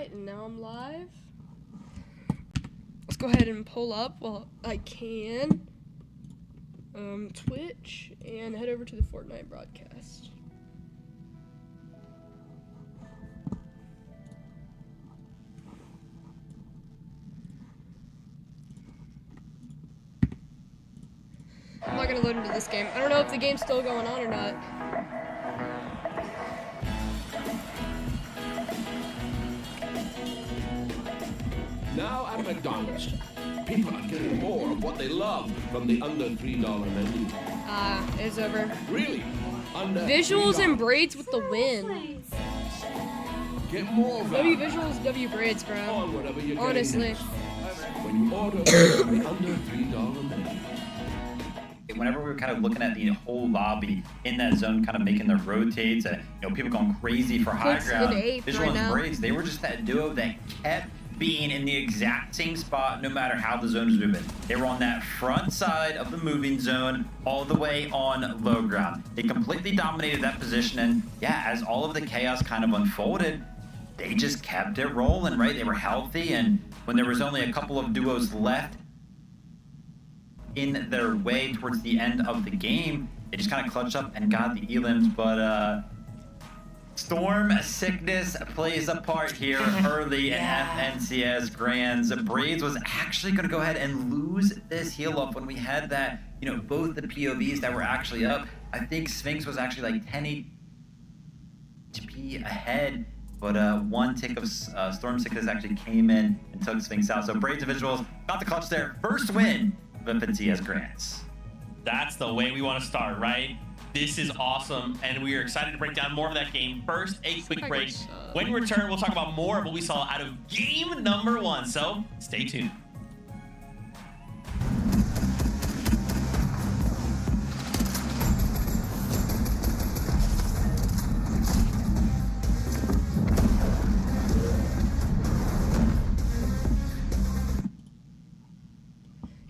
Alright, and now I'm live. Let's go ahead and pull up while I can. Twitch, and head over to the Fortnite broadcast. I'm not gonna load into this game. I don't know if the game's still going on or not. Now at McDonald's, people are getting more of what they love from the under $3 menu. It's over. Really? Under Visuals $3. and braids with the win. Get more W value visuals, W braids, bro. on whatever you're getting Honestly. next. When you order the under $3 menu. Whenever we were kind of looking at the whole lobby in that zone, kind of making their rotates, and people going crazy for high Clicks ground, in eighth Visual right and now. Braids, they were just that duo that kept being in the exact same spot no matter how the zone is moving. They were on that front side of the moving zone all the way on low ground. They completely dominated that position, and yeah, as all of the chaos kind of unfolded, they just kept it rolling, right? They were healthy, and when there was only a couple of duos left in their way towards the end of the game, they just kind of clutched up and got the elims. But Storm Sickness plays a part here early in FNCS Grands. Braids was actually going to go ahead and lose this heal up when we had that, both the POVs that were actually up. I think Sphinx was actually like 10 HP ahead, but one tick of Storm Sickness actually came in and took Sphinx out. So Braids and Visuals got the clutch there. First win of FNCS Grands. That's the way we want to start, right? This is awesome, and we are excited to break down more of that game. First, a quick break. When we return, we'll talk about more of what we saw out of game number 1, so stay tuned.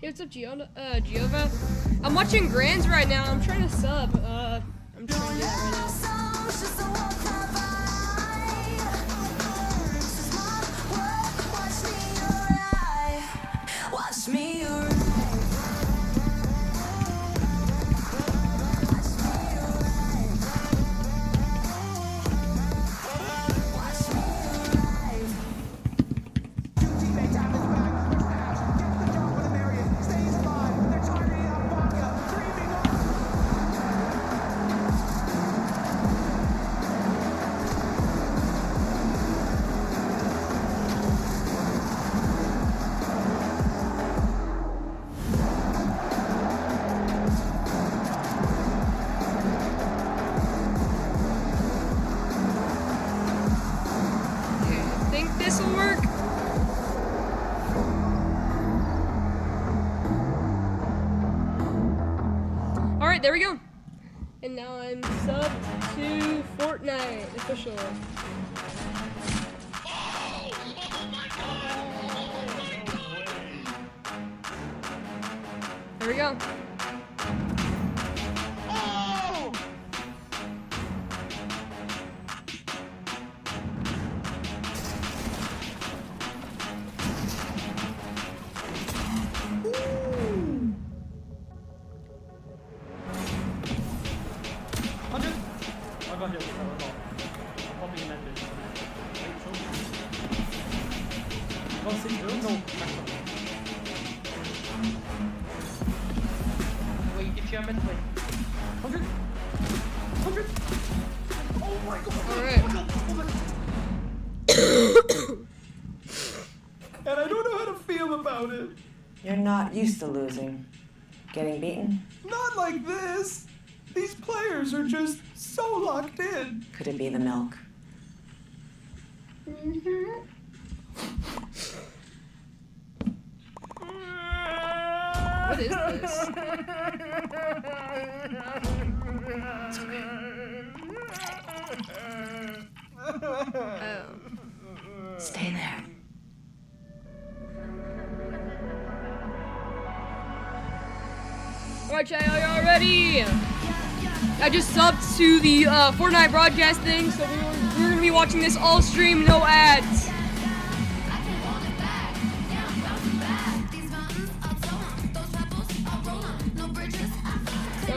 Hey, what's up, Giova? I'm watching Grands right now. I'm trying to sub. I'm trying to do that right now. Watch me there we go. And now I'm subbed to Fortnite official. There we go. Wait, if you're meant to wait. 100? 100? Oh my god! Alright. And I don't know how to feel about it. You're not used to losing. Getting beaten? Not like this. These players are just so locked in. Could it be the milk? What is this? Oh. Stay there. Alright, chat, are y'all ready? I just subbed to the Fortnite broadcast thing, so we're gonna be watching this all stream, no ads.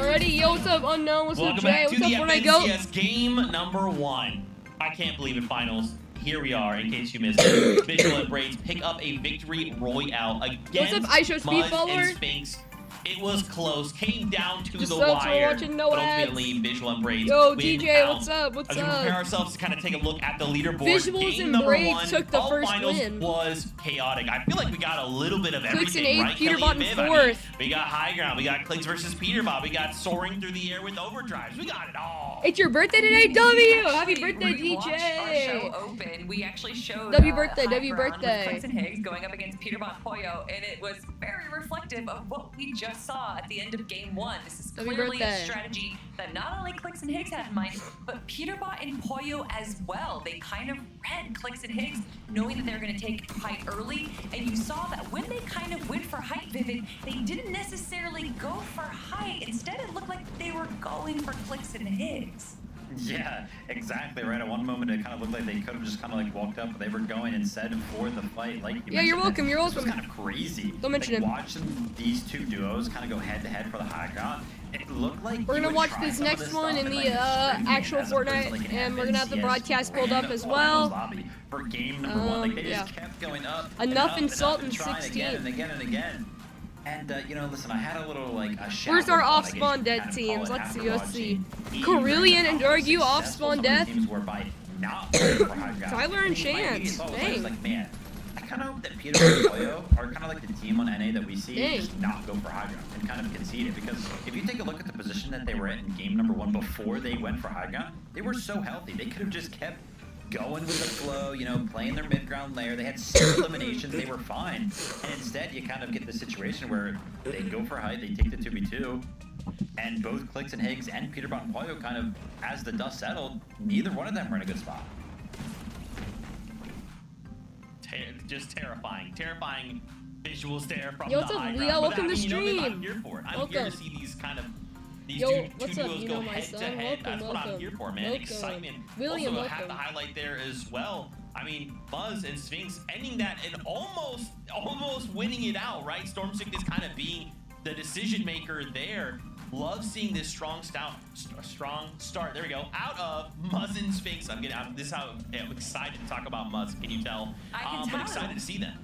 Alrighty, yo, what's up, Unknown? What's up, Welcome Jay? back What's to up, the when I go? FNCS game number 1. I can't believe it, finals. Here we are, in case you missed it. Visual and Braids pick up a victory royale against What's up, iShow Speed Muzz Follower? and Sphinx. It was close, came down to Just the subs for wire, watching, no but ads. ultimately Visual and Braids Yo, win DJ, out. what's up? What's As we up? prepare ourselves to kind of take a look at the leaderboard, Visuals game and number Braids 1 took the of first finals win. was chaotic. I feel like we got a little bit of Clicks in everything, 8th, right? Peter Kelly Bot in and Viv, I mean, 4th. we got high ground, we got Clicks versus Peterbot, we got soaring through the air with overdrives. We got it all. It's your birthday today, W! Happy Actually birthday, rewatched our DJ! show open. We actually showed W birthday, High W Ground birthday. with Clicks and Higgs going up against Peterbot Pollo, and it was very reflective of what we just saw at the end of game 1. This is W clearly a birthday. strategy that not only Clicks and Higgs had in mind, but Peterbot and Pollo as well. They kind of read Clicks and Higgs, knowing that they were going to take height early, and you saw that when they kind of went for height, Vivid, they didn't necessarily go for height. Instead, it looked like they were going for Clicks and Higgs. Yeah, exactly right. At one moment, it kind of looked like they could have just kind of like walked up, but they were going instead for the fight. Like Yeah, you're welcome, you're This was welcome. kind of crazy. Don't mention like, him. Watching these two duos kind of go head to head for the high ground, it looked like We're you gonna would watch try this some of next this one stuff in in, the like, a stream game actual as opposed to, Fortnite, like, an and we're gonna have the FNCS broadcast pulled up random as finals well. lobby for game number 1. Like they yeah. just kept going up. and Enough up insult and in trying 16. again and again and again. And you know, listen, I had a little like a shower Where's our thought, I off guess you spawn could dead kind of teams? call it, Let's see, after let's see. watching Carillion and how Dargu off successful spawn some of the death. teams were by not going for high ground. Tyler and Like, Chance, it's always dang. like, man, I kind of hope that Peter and Pollo are kind of like the team on NA that we see Dang. just not go for high ground and kind of concede it. Because if you take a look at the position that they were in game number 1 before they went for high ground, they were so healthy. They could have just kept going with the flow, you know, playing their mid-ground layer. They had 6 eliminations, they were fine. And instead, you kind of get the situation where they go for height, they take the 2v2, and both Clicks and Higgs and Peterbot and Pollo kind of, as the dust settled, neither one of them were in a good spot. Just terrifying visuals there from Yo, the what's up, high Leo? ground. But, Welcome I to mean, you know, stream. I'm here for it. I'm here Welcome. to see these Yo, two what's up, duos you go know my head son? to head. Welcome, That's what I'm welcome. here for, man. Welcome. Excitement. William, also have welcome. the highlight there as well. I mean, Muzz and Sphinx ending that and almost winning it out, right? Storm Sickness kind of being the decision maker there. Love seeing this strong start. There we go. Out of Muzz and Sphinx. I'm excited to talk about Muzz. Can you tell? I can But tell. excited to see them.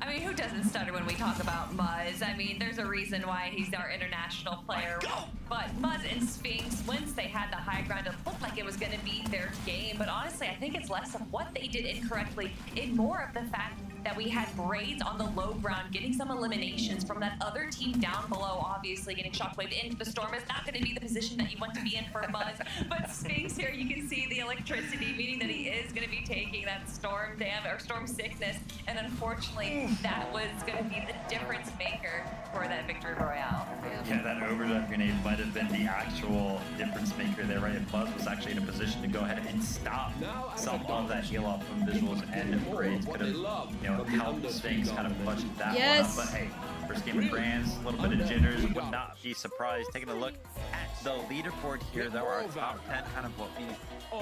I mean, who doesn't stutter when we talk about Muzz? I mean, there's a reason why he's our international player. Go! But Muzz and Sphinx, once they had the high ground, it looked like it was going to be their game. But honestly, I think it's less of what they did incorrectly and more of the fact that we had Braids on the low ground, getting some eliminations from that other team down below, obviously getting Shockwave into the Storm is not going to be the position that you want to be in for Muzz. But Sphinx here, you can see the electricity, meaning that he is going to be taking that Storm damage or Storm sickness. And unfortunately, that was going to be the difference maker for that victory royale. Yeah, that overdrive grenade might have been the actual difference maker there, right? If Muzz was actually in a position to go ahead and stop some of that heal off from visuals, and Braids could have, you know, helped Sphinx kind of clutch that Yes. one up. But hey, first game of Grands, a little bit of jitters, would not be surprised. Taking a look at the leaderboard here, though, our top 10, kind of what we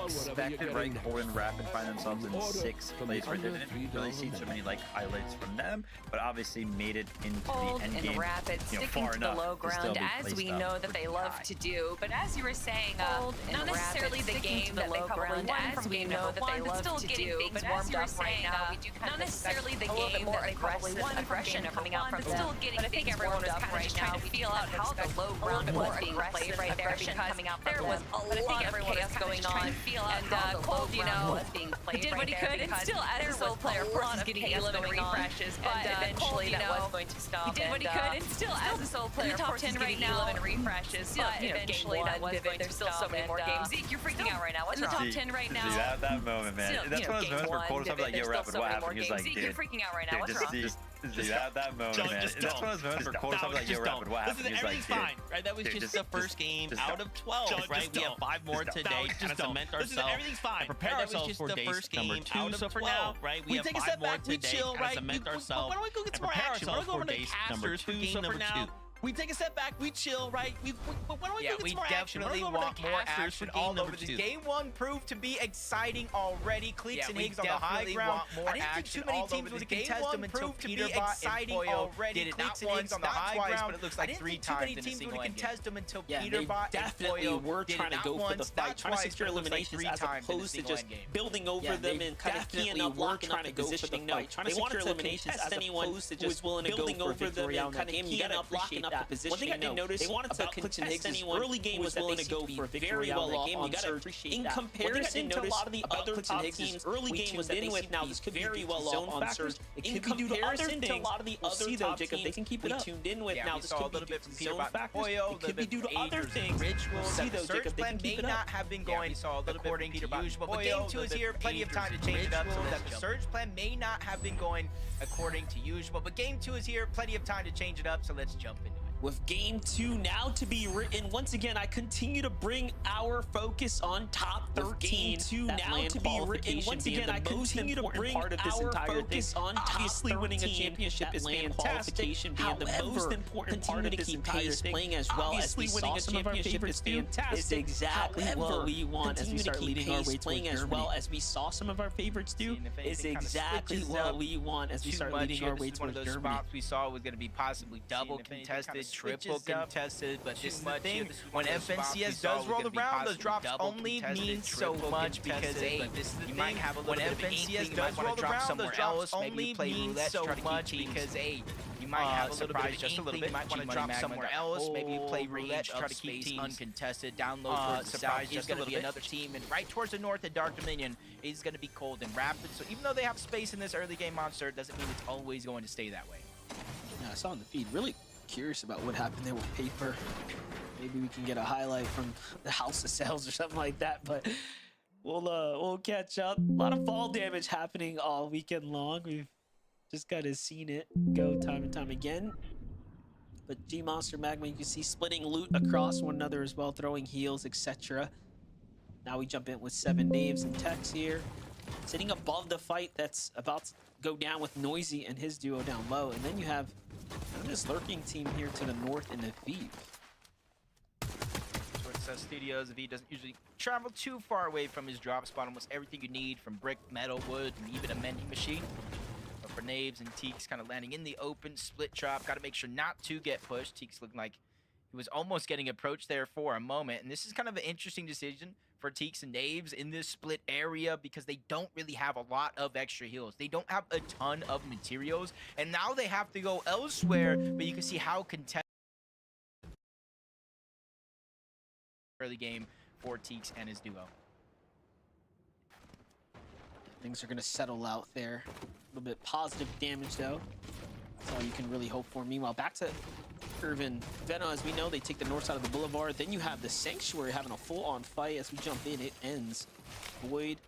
expected, right? Golden Rapid find themselves in 6th place right there. Didn't really see so many like highlights from them, but obviously made it into Cold the end and game. rapid, you know, sticking far to the enough low to still ground, be as placed we up know that they pretty love high. to do. But as you were saying, not necessarily the game that they probably won from game number 1, but still getting things warmed up right now. We do not necessarily the game that they probably won aggression coming out from still getting things warmed up right now. We feel out how the low ground was being played right there because there was a lot of chaos going on. And Cold, you know, did what he could, and still as a sole player, of course, he's getting 11 refreshes, but eventually that was going to stop. He did what he could, and still as a sole player, in the top 10 right now, 11 refreshes, but eventually that was going to stop. There's still so many more games. Zeke, you're freaking out right now. What's wrong? In the top 10 right now. See, that moment, man. Still, That's one of those moments where Cole was like, yo, Rapid, what happened? He was like, Zeke, dude, you're freaking out right now. What's wrong? See, that moment, man. That's one of those moments where Cole was like, yo, Rapid, what happened? He was like, Everything's dude, fine, right? That was just the first game out of 12, right? We have 5 more today to cement ourselves. Everything's fine. Prepare ourselves for day number 2. So for now, right, we have 5 more today to cement ourselves. Why don't we go get some more action? We're going to the casters for game number 2. We take a step back, we chill, right? Why don't we Yeah, get we some more action? definitely Why don't we go over want to more casters action for game all number over this. 2? Game 1 proved to be exciting already. Cleeks Yeah, and we Higgs on the high definitely ground. want more I didn't think action too many all teams over would this. contest Game them 1 until proved to be Peterbot and exciting Poyo already. did it Cleeks not and once, Higgs on not the high twice, ground. but it looks I like didn't 3 think too many times in a teams single would end game. contest them until Yeah, they Peterbot definitely and Poyo were did trying it to not go for the once, fight, not trying to twice, secure but it looks like eliminations 3 as times in a opposed to single just end game. building over Yeah, them they and kind of keying definitely up, were locking trying up to the go for the positioning fight, now, trying to they wanted secure to eliminations contest as anyone opposed to who was just willing to go building for over them victory and on that kind of game. You keying gotta up, locking appreciate up that. the position. One thing I did notice They wanted to about Clicks and contest Higgs' anyone early game who was that willing they to go seemed to for be victory very on well that off game. on You gotta Surge. appreciate In that. comparison to a lot of the other Clicks and top Higgs' teams early we game tune was that in they with seemed now, to be this could be very due to well zone off on factors. Surge. It In could be due to other comparison to a things. lot of the We'll other see though, top Jacob, they teams can keep it we up. tuned in with. Yeah, Now we this saw a could be little due bit to from zone Peterbot and factors. Poyo, It could be due to other things. We'll Rituals. see The though, surge Jacob, they plan can keep may it not up. have been Yeah, going we saw a little bit according from to Peterbot and usual, but Poyo, game 2 is the here. Plenty of time to change it up. So that the surge plan may not have been going according to usual, but game 2 is here. Plenty of time to change it up. So let's jump into it. With game 2 now to be written, once again, I continue to bring our focus on top 13. With game 2 that now land to be written, qualification once being again, the I most continue to important bring part of this our entire focus thing. on Obviously, top winning a 13. championship That is land fantastic. qualification being the However, most important part continue of to this keep entire pace, thing. playing as well as Obviously, we winning saw a some of our championship favorites is do fantastic. is exactly what However, we want as we continue to start keep leading our pace, way playing towards as Germany. well as we saw some of our favorites do Seeing if is anything kinda exactly switches what up we want as we too start much leading here. our This way is one of towards those Germany. spots we saw was going to be possibly double if anything contested, kinda triple switches up contested, but too this is the much thing. here. This is When one of those spots we FNCS saw does was roll gonna be around, those possibly drops double only contested, mean so triple much because contested, but this is the you thing. might have a When little bit of FNCS inkling, you does might wanna roll drop around, somewhere those drops else, maybe only you play mean roulette to so try to keep much teams. because you might have a little surprise bit just a little inkling, bit. you might want to G-Money drop Magma somewhere got else, maybe you whole play roulette to try range to of keep teams space. uncontested. Down low towards the surprise south, he's just a going to little be bit. another team, and right towards the north at Dark Dominion is going to be Cold and Rapid. So even though they have space in this early game monster, it doesn't mean it's always going to stay that way. Yeah, I saw in the feed. Really curious about what happened there with Paper. Maybe we can get a highlight from the House of Sales or something like that. But we'll catch up. A lot of fall damage happening all weekend long. We've just kind of seen it go time and time again. But G Monster Magma, you can see splitting loot across one another as well, throwing heals, etc. Now we jump in with 7 Naves and Tex here, sitting above the fight that's about to go down with Noisy and his duo down low. And then you have this lurking team here to the north in the Vive. Towards Studios, V doesn't usually travel too far away from his drop spot. Almost everything you need, from brick, metal, wood, and even a mending machine. But for Naves and Teeks kind of landing in the open, split drop. Got to make sure not to get pushed. Teeks looking like he was almost getting approached there for a moment. And this is kind of an interesting decision for Teeks and Naves in this split area because they don't really have a lot of extra heals. They don't have a ton of materials. And now they have to go elsewhere, but you can see how contested early game for Teeks and his duo. Things are going to settle out there. A little bit positive damage, though. That's all you can really hope for. Meanwhile, back to Irvin. Vena, as we know, they take the north side of the boulevard. Then you have the Sanctuary having a full-on fight. As we jump in, it ends. Void,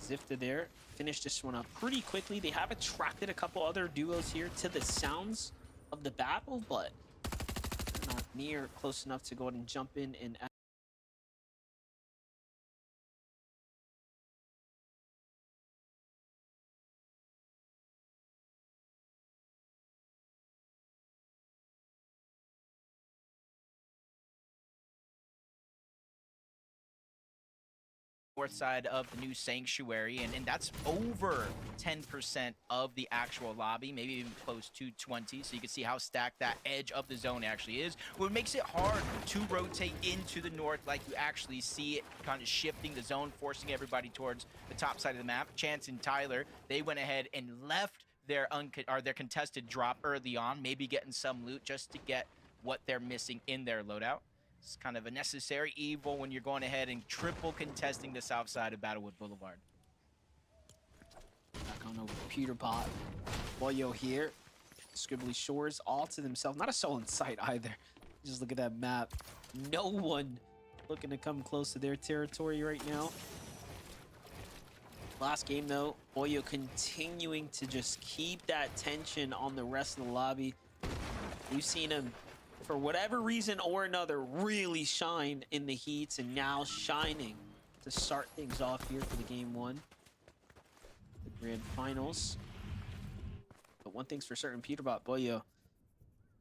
Zifta there. Finish this one up pretty quickly. They have attracted a couple other duos here to the sounds of the battle, but not near close enough to go ahead and jump in and North side of the new Sanctuary, and that's over 10% of the actual lobby, maybe even close to 20, so you can see how stacked that edge of the zone actually is. What makes it hard to rotate into the north, like you actually see it kind of shifting the zone, forcing everybody towards the top side of the map. Chance and Tyler, they went ahead and left their contested drop early on, maybe getting some loot just to get what they're missing in their loadout. It's kind of a necessary evil when you're going ahead and triple contesting the south side of Battlewood Boulevard. back on over to Peterbot. Boyo here. Scribbly Shores all to themselves. Not a soul in sight either. Just look at that map. No one looking to come close to their territory right now. Last game though, Boyo continuing to just keep that tension on the rest of the lobby. We've seen him, for whatever reason or another, really shine in the heats, and now shining to start things off here for the game 1. The grand finals. But one thing's for certain, Peterbot, Boyo,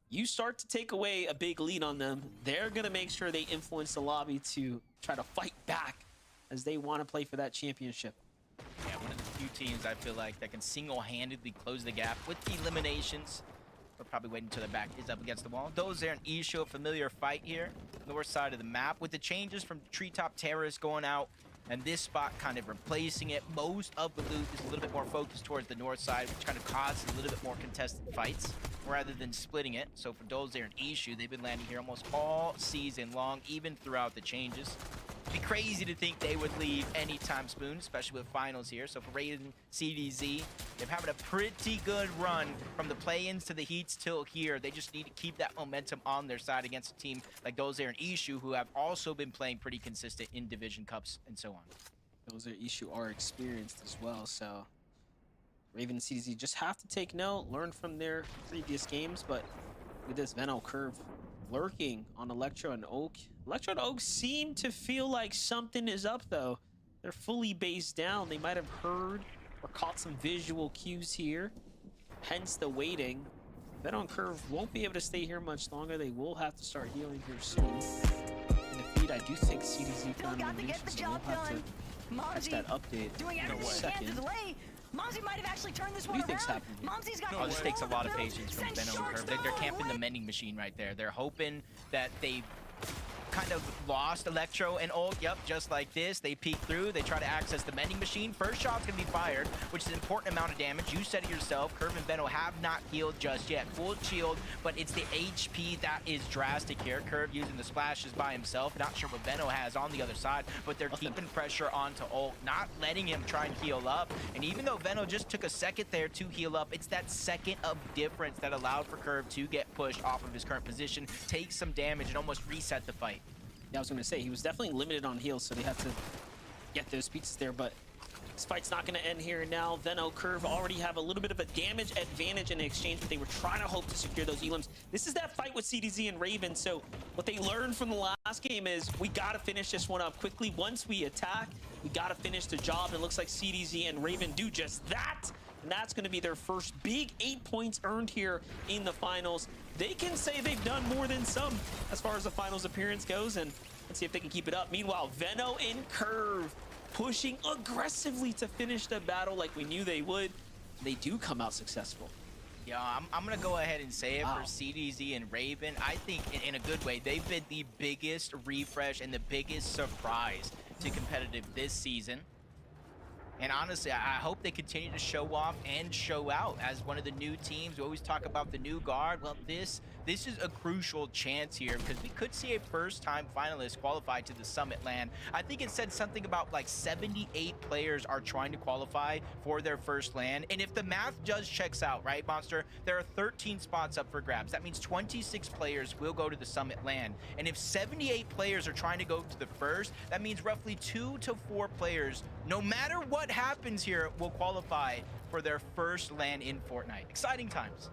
you start to take away a big lead on them, they're going to make sure they influence the lobby to try to fight back as they want to play for that championship. Yeah, one of the few teams I feel like that can single-handedly close the gap with the eliminations. We're probably waiting until their back is up against the wall. Those there in Isho, familiar fight here, north side of the map, with the changes from Treetop Terrace going out and this spot kind of replacing it. Most of the loot is a little bit more focused towards the north side, which kind of causes a little bit more contested fights rather than splitting it. So for those there in Ishu, they've been landing here almost all season long, even throughout the changes. It'd be crazy to think they would leave anytime soon, especially with finals here. So for Raiden, CDZ, they're having a pretty good run from the play-ins to the heats till here. They just need to keep that momentum on their side against a team like those there in Ishu, who have also been playing pretty consistent in Division Cups and so on. Those there Ishu are experienced as well, so Raven and CDZ just have to take note, learn from their previous games, but with this Venno curve lurking on Electro and Oak. Electro and Oak seem to feel like something is up, though. They're fully based down. They might have heard or caught some visual cues here, hence the waiting. Venno and Curve won't be able to stay here much longer. They will have to start healing here soon. In the feed, I do think CDZ found elimination, so we'll have to catch that update in a second. Momsy might have actually turned this What do one you think's around. happening here? Momsy's got Oh, this takes a lot of patience from Venno and Curve. They're camping the mending machine right there. They're hoping that they kind of lost Electro and Ult. Yep, just like this. They peek through. They try to access the mending machine. First shot's going to be fired, which is an important amount of damage. You said it yourself. Curve and Venno have not healed just yet. Full shield, but it's the HP that is drastic here. Curve using the splashes by himself. Not sure what Venno has on the other side, but they're keeping pressure onto Ult, not letting him try and heal up. And even though Venno just took a second there to heal up, it's that second of difference that allowed for Curve to get pushed off of his current position, take some damage, and almost reset the fight. Yeah, I was going to say, he was definitely limited on heals, so they had to get those pieces there, but this fight's not going to end here now. Venno, Curve already have a little bit of a damage advantage in the exchange, but they were trying to hope to secure those elims. This is that fight with CDZ and Raven, so what they learned from the last game is we got to finish this one up quickly. Once we attack, we got to finish the job, and it looks like CDZ and Raven do just that. And that's going to be their first big 8 points earned here in the finals. They can say they've done more than some as far as the finals appearance goes, and let's see if they can keep it up. Meanwhile, Venno and Curve pushing aggressively to finish the battle like we knew they would. They do come out successful. Yeah, I'm going to go ahead and say it Wow. for CDZ and Raven. I think in a good way, they've been the biggest refresh and the biggest surprise to competitive this season. And honestly, I hope they continue to show off and show out as one of the new teams. We always talk about the new guard. Well, this is a crucial chance here because we could see a first-time finalist qualify to the Summit LAN. I think it said something about like 78 players are trying to qualify for their first LAN. And if the math just checks out, right, Monster? There are 13 spots up for grabs. That means 26 players will go to the Summit LAN. And if 78 players are trying to go to the first, that means roughly 2 to 4 players, no matter what happens here, will qualify for their first LAN in Fortnite. Exciting times.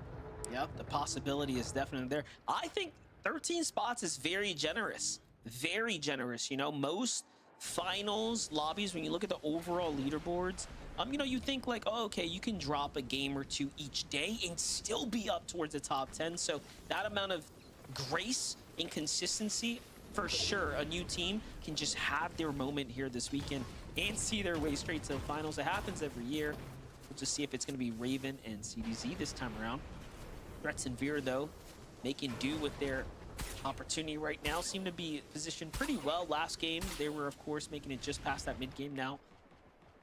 Yep, the possibility is definitely there. I think 13 spots is very generous. Very generous. You know, most finals lobbies, when you look at the overall leaderboards, you know, you think like, oh, okay, you can drop a game or two each day and still be up towards the top 10. So that amount of grace and consistency, for sure, a new team can just have their moment here this weekend and see their way straight to the finals. It happens every year. We'll just see if it's going to be Raven and CDZ this time around. Threats and Veer, though, making do with their opportunity right now. Seem to be positioned pretty well. Last game, they were, of course, making it just past that mid-game now.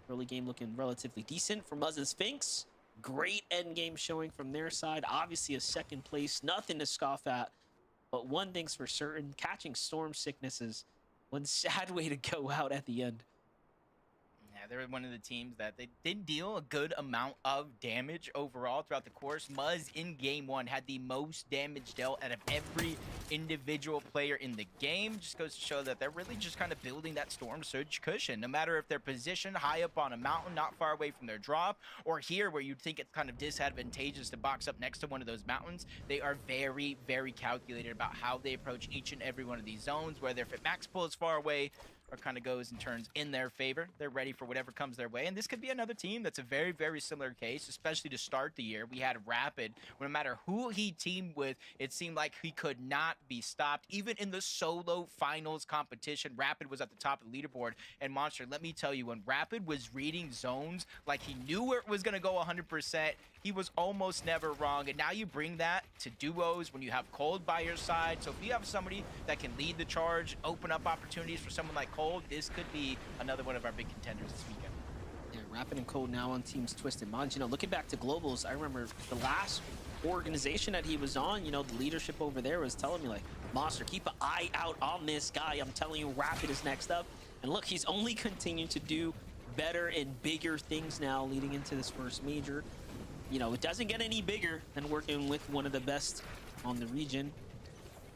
Early game looking relatively decent for Muzz and Sphinx. Great end game showing from their side. Obviously, a second place. Nothing to scoff at. But one thing's for certain, catching storm sickness is one sad way to go out at the end. Yeah, they're one of the teams that they did deal a good amount of damage overall throughout the course. Muzz in game one had the most damage dealt out of every individual player in the game. Just goes to show that they're really just kind of building that storm surge cushion. No matter if they're positioned high up on a mountain, not far away from their drop, or here where you'd think it's kind of disadvantageous to box up next to one of those mountains, they are very, very calculated about how they approach each and every one of these zones, whether if it max pull is far away, kind of goes and turns in their favor. They're ready for whatever comes their way. And this could be another team that's a very, very similar case, especially to start the year. We had Rapid. No matter who he teamed with, it seemed like he could not be stopped. Even in the solo finals competition, Rapid was at the top of the leaderboard. And Monster, let me tell you, when Rapid was reading zones like he knew where it was going to go 100%, he was almost never wrong. And now you bring that to duos when you have Cold by your side. So if you have somebody that can lead the charge, open up opportunities for someone like Cold, this could be another one of our big contenders this weekend. Yeah, Rapid and Cold now on teams Twisted Minds. You know, looking back to Globals, I remember the last organization that he was on, you know, the leadership over there was telling me, like, Monster, keep an eye out on this guy. I'm telling you, Rapid is next up. And look, he's only continued to do better and bigger things now leading into this first major. You know, it doesn't get any bigger than working with one of the best on the region.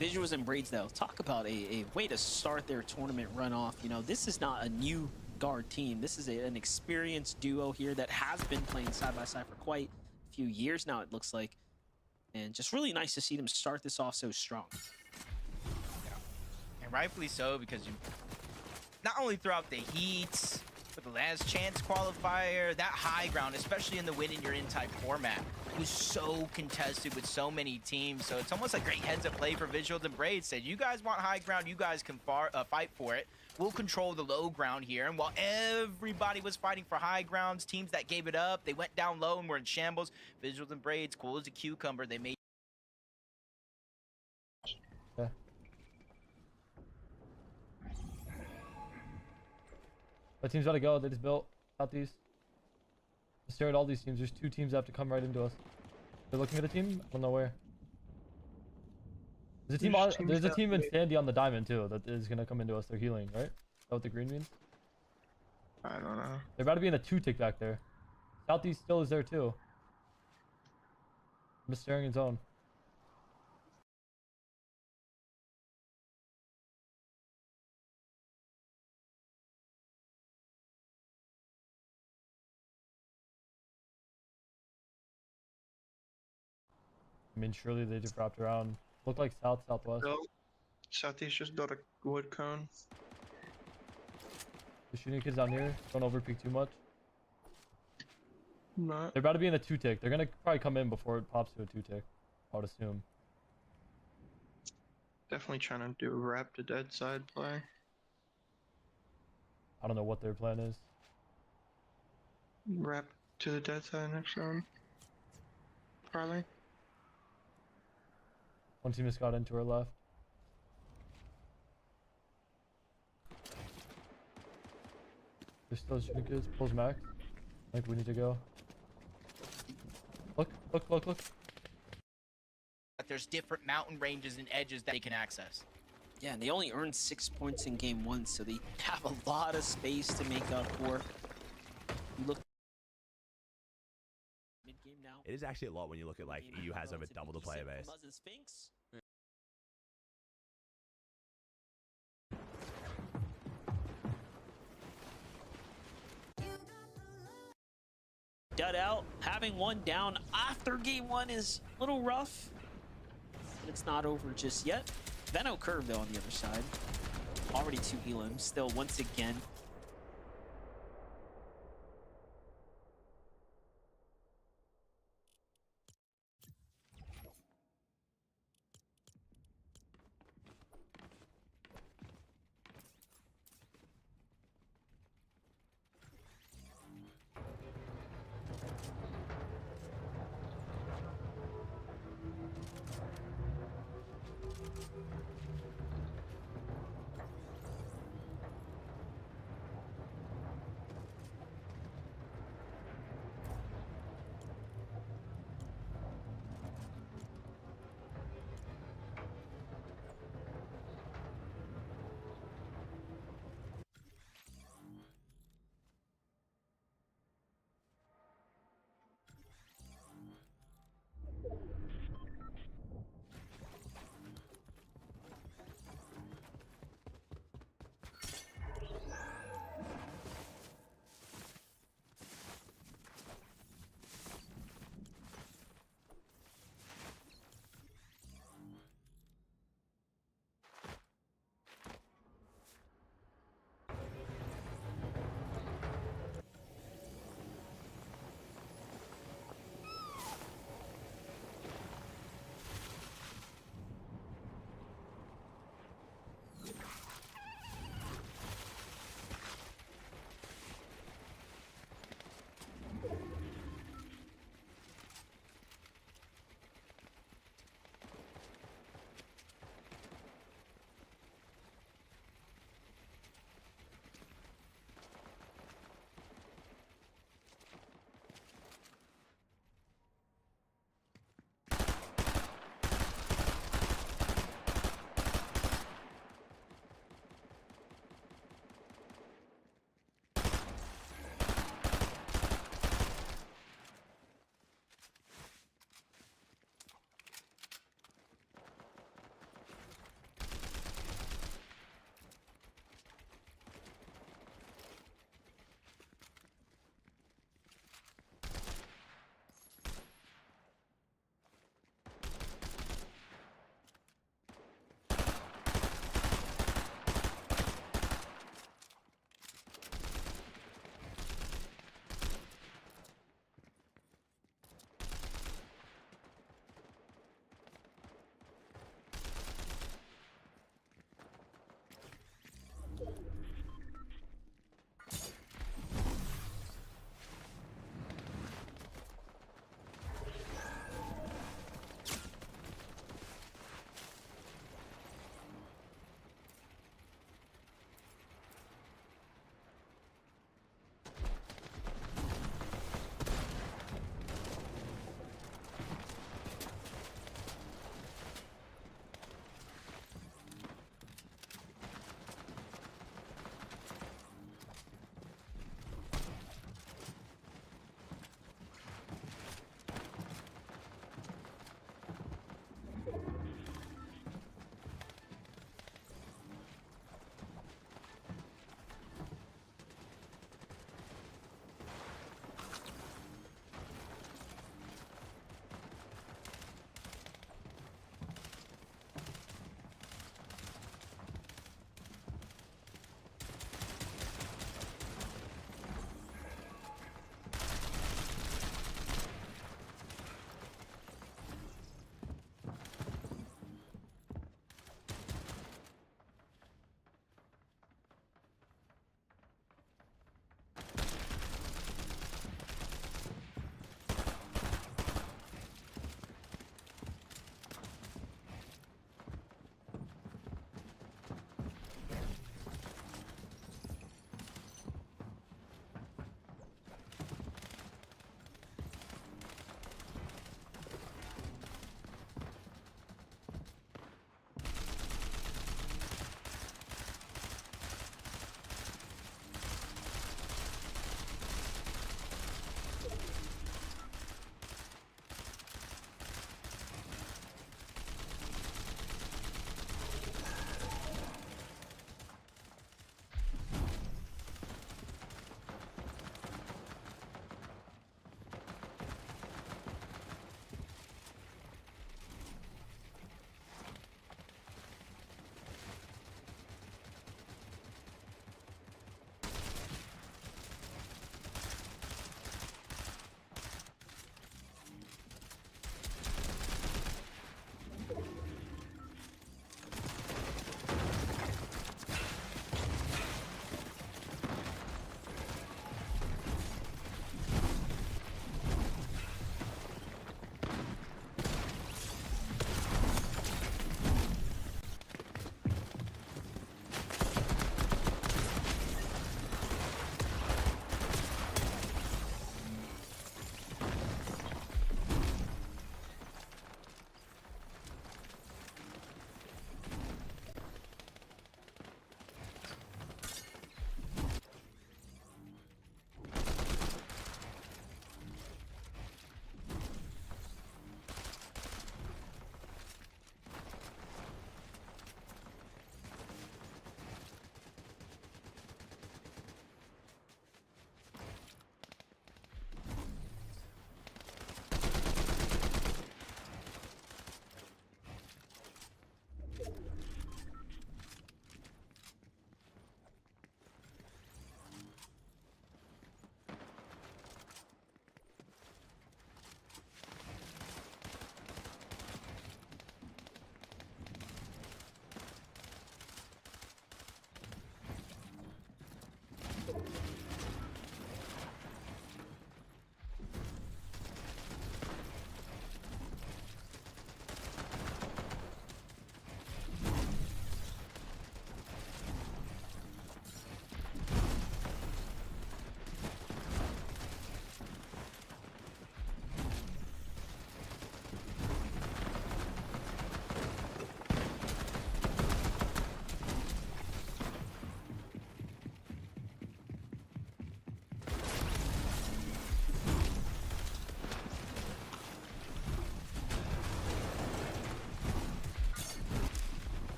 Visuals and Braids, though, talk about a way to start their tournament run off. You know, this is not a new guard team. This is an experienced duo here that has been playing side by side for quite a few years now, it looks like. And just really nice to see them start this off so strong. And rightfully so, because you not only throughout the heats, but the last chance qualifier, that high ground, especially in the win in your in type format, was so contested with so many teams. So it's almost like great heads up play for Visuals and Braids. Said, you guys want high ground, you guys can fight for it. We'll control the low ground here. And while everybody was fighting for high grounds, teams that gave it up, they went down low and were in shambles. Visuals and Braids, cool as a cucumber, they made. Yeah. What teams gotta go? They just built southeast. Stare at all these teams. There's 2 teams that have to come right into us. They're looking at a team. I don't know where. There's a team in Sandy on the diamond too that is gonna come into us. They're healing, right? Is that what the green means? I don't know. They're about to be in a 2-tick back there. Southeast still is there too. I'm just staring in zone. I mean, surely they just wrapped around. Looked like southwest. No. Southeast just built a wood cone. The shooting kids down here. Don't overpeak too much. Not. They're about to be in a 2-tick. They're gonna probably come in before it pops to a 2-tick. I would assume. Definitely trying to do a wrap to dead side play. I don't know what their plan is. Wrap to the dead side next round. Probably. One team just got into her left. There's still shooting kids. Pulls max. I think we need to go. Look. There's different mountain ranges and edges that they can access. Yeah, and they only earned 6 points in game 1, so they have a lot of space to make up for. You look mid-game now. It is actually a lot when you look at like EU has over double the player base. Dud out, having one down after game 1 is a little rough. But it's not over just yet. Veno curve though on the other side. Already 2 elims, still once again.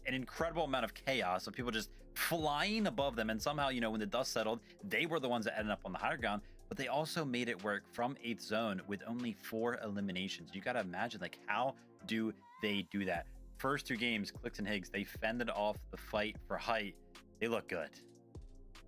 an incredible amount of chaos of people just flying above them. And somehow, you know, when the dust settled, they were the ones that ended up on the higher ground. But they also made it work from 8th zone with only 4 eliminations. You got to imagine, like, how do they do that? First 2 games, Clicks and Higgs, they fended off the fight for height. They look good.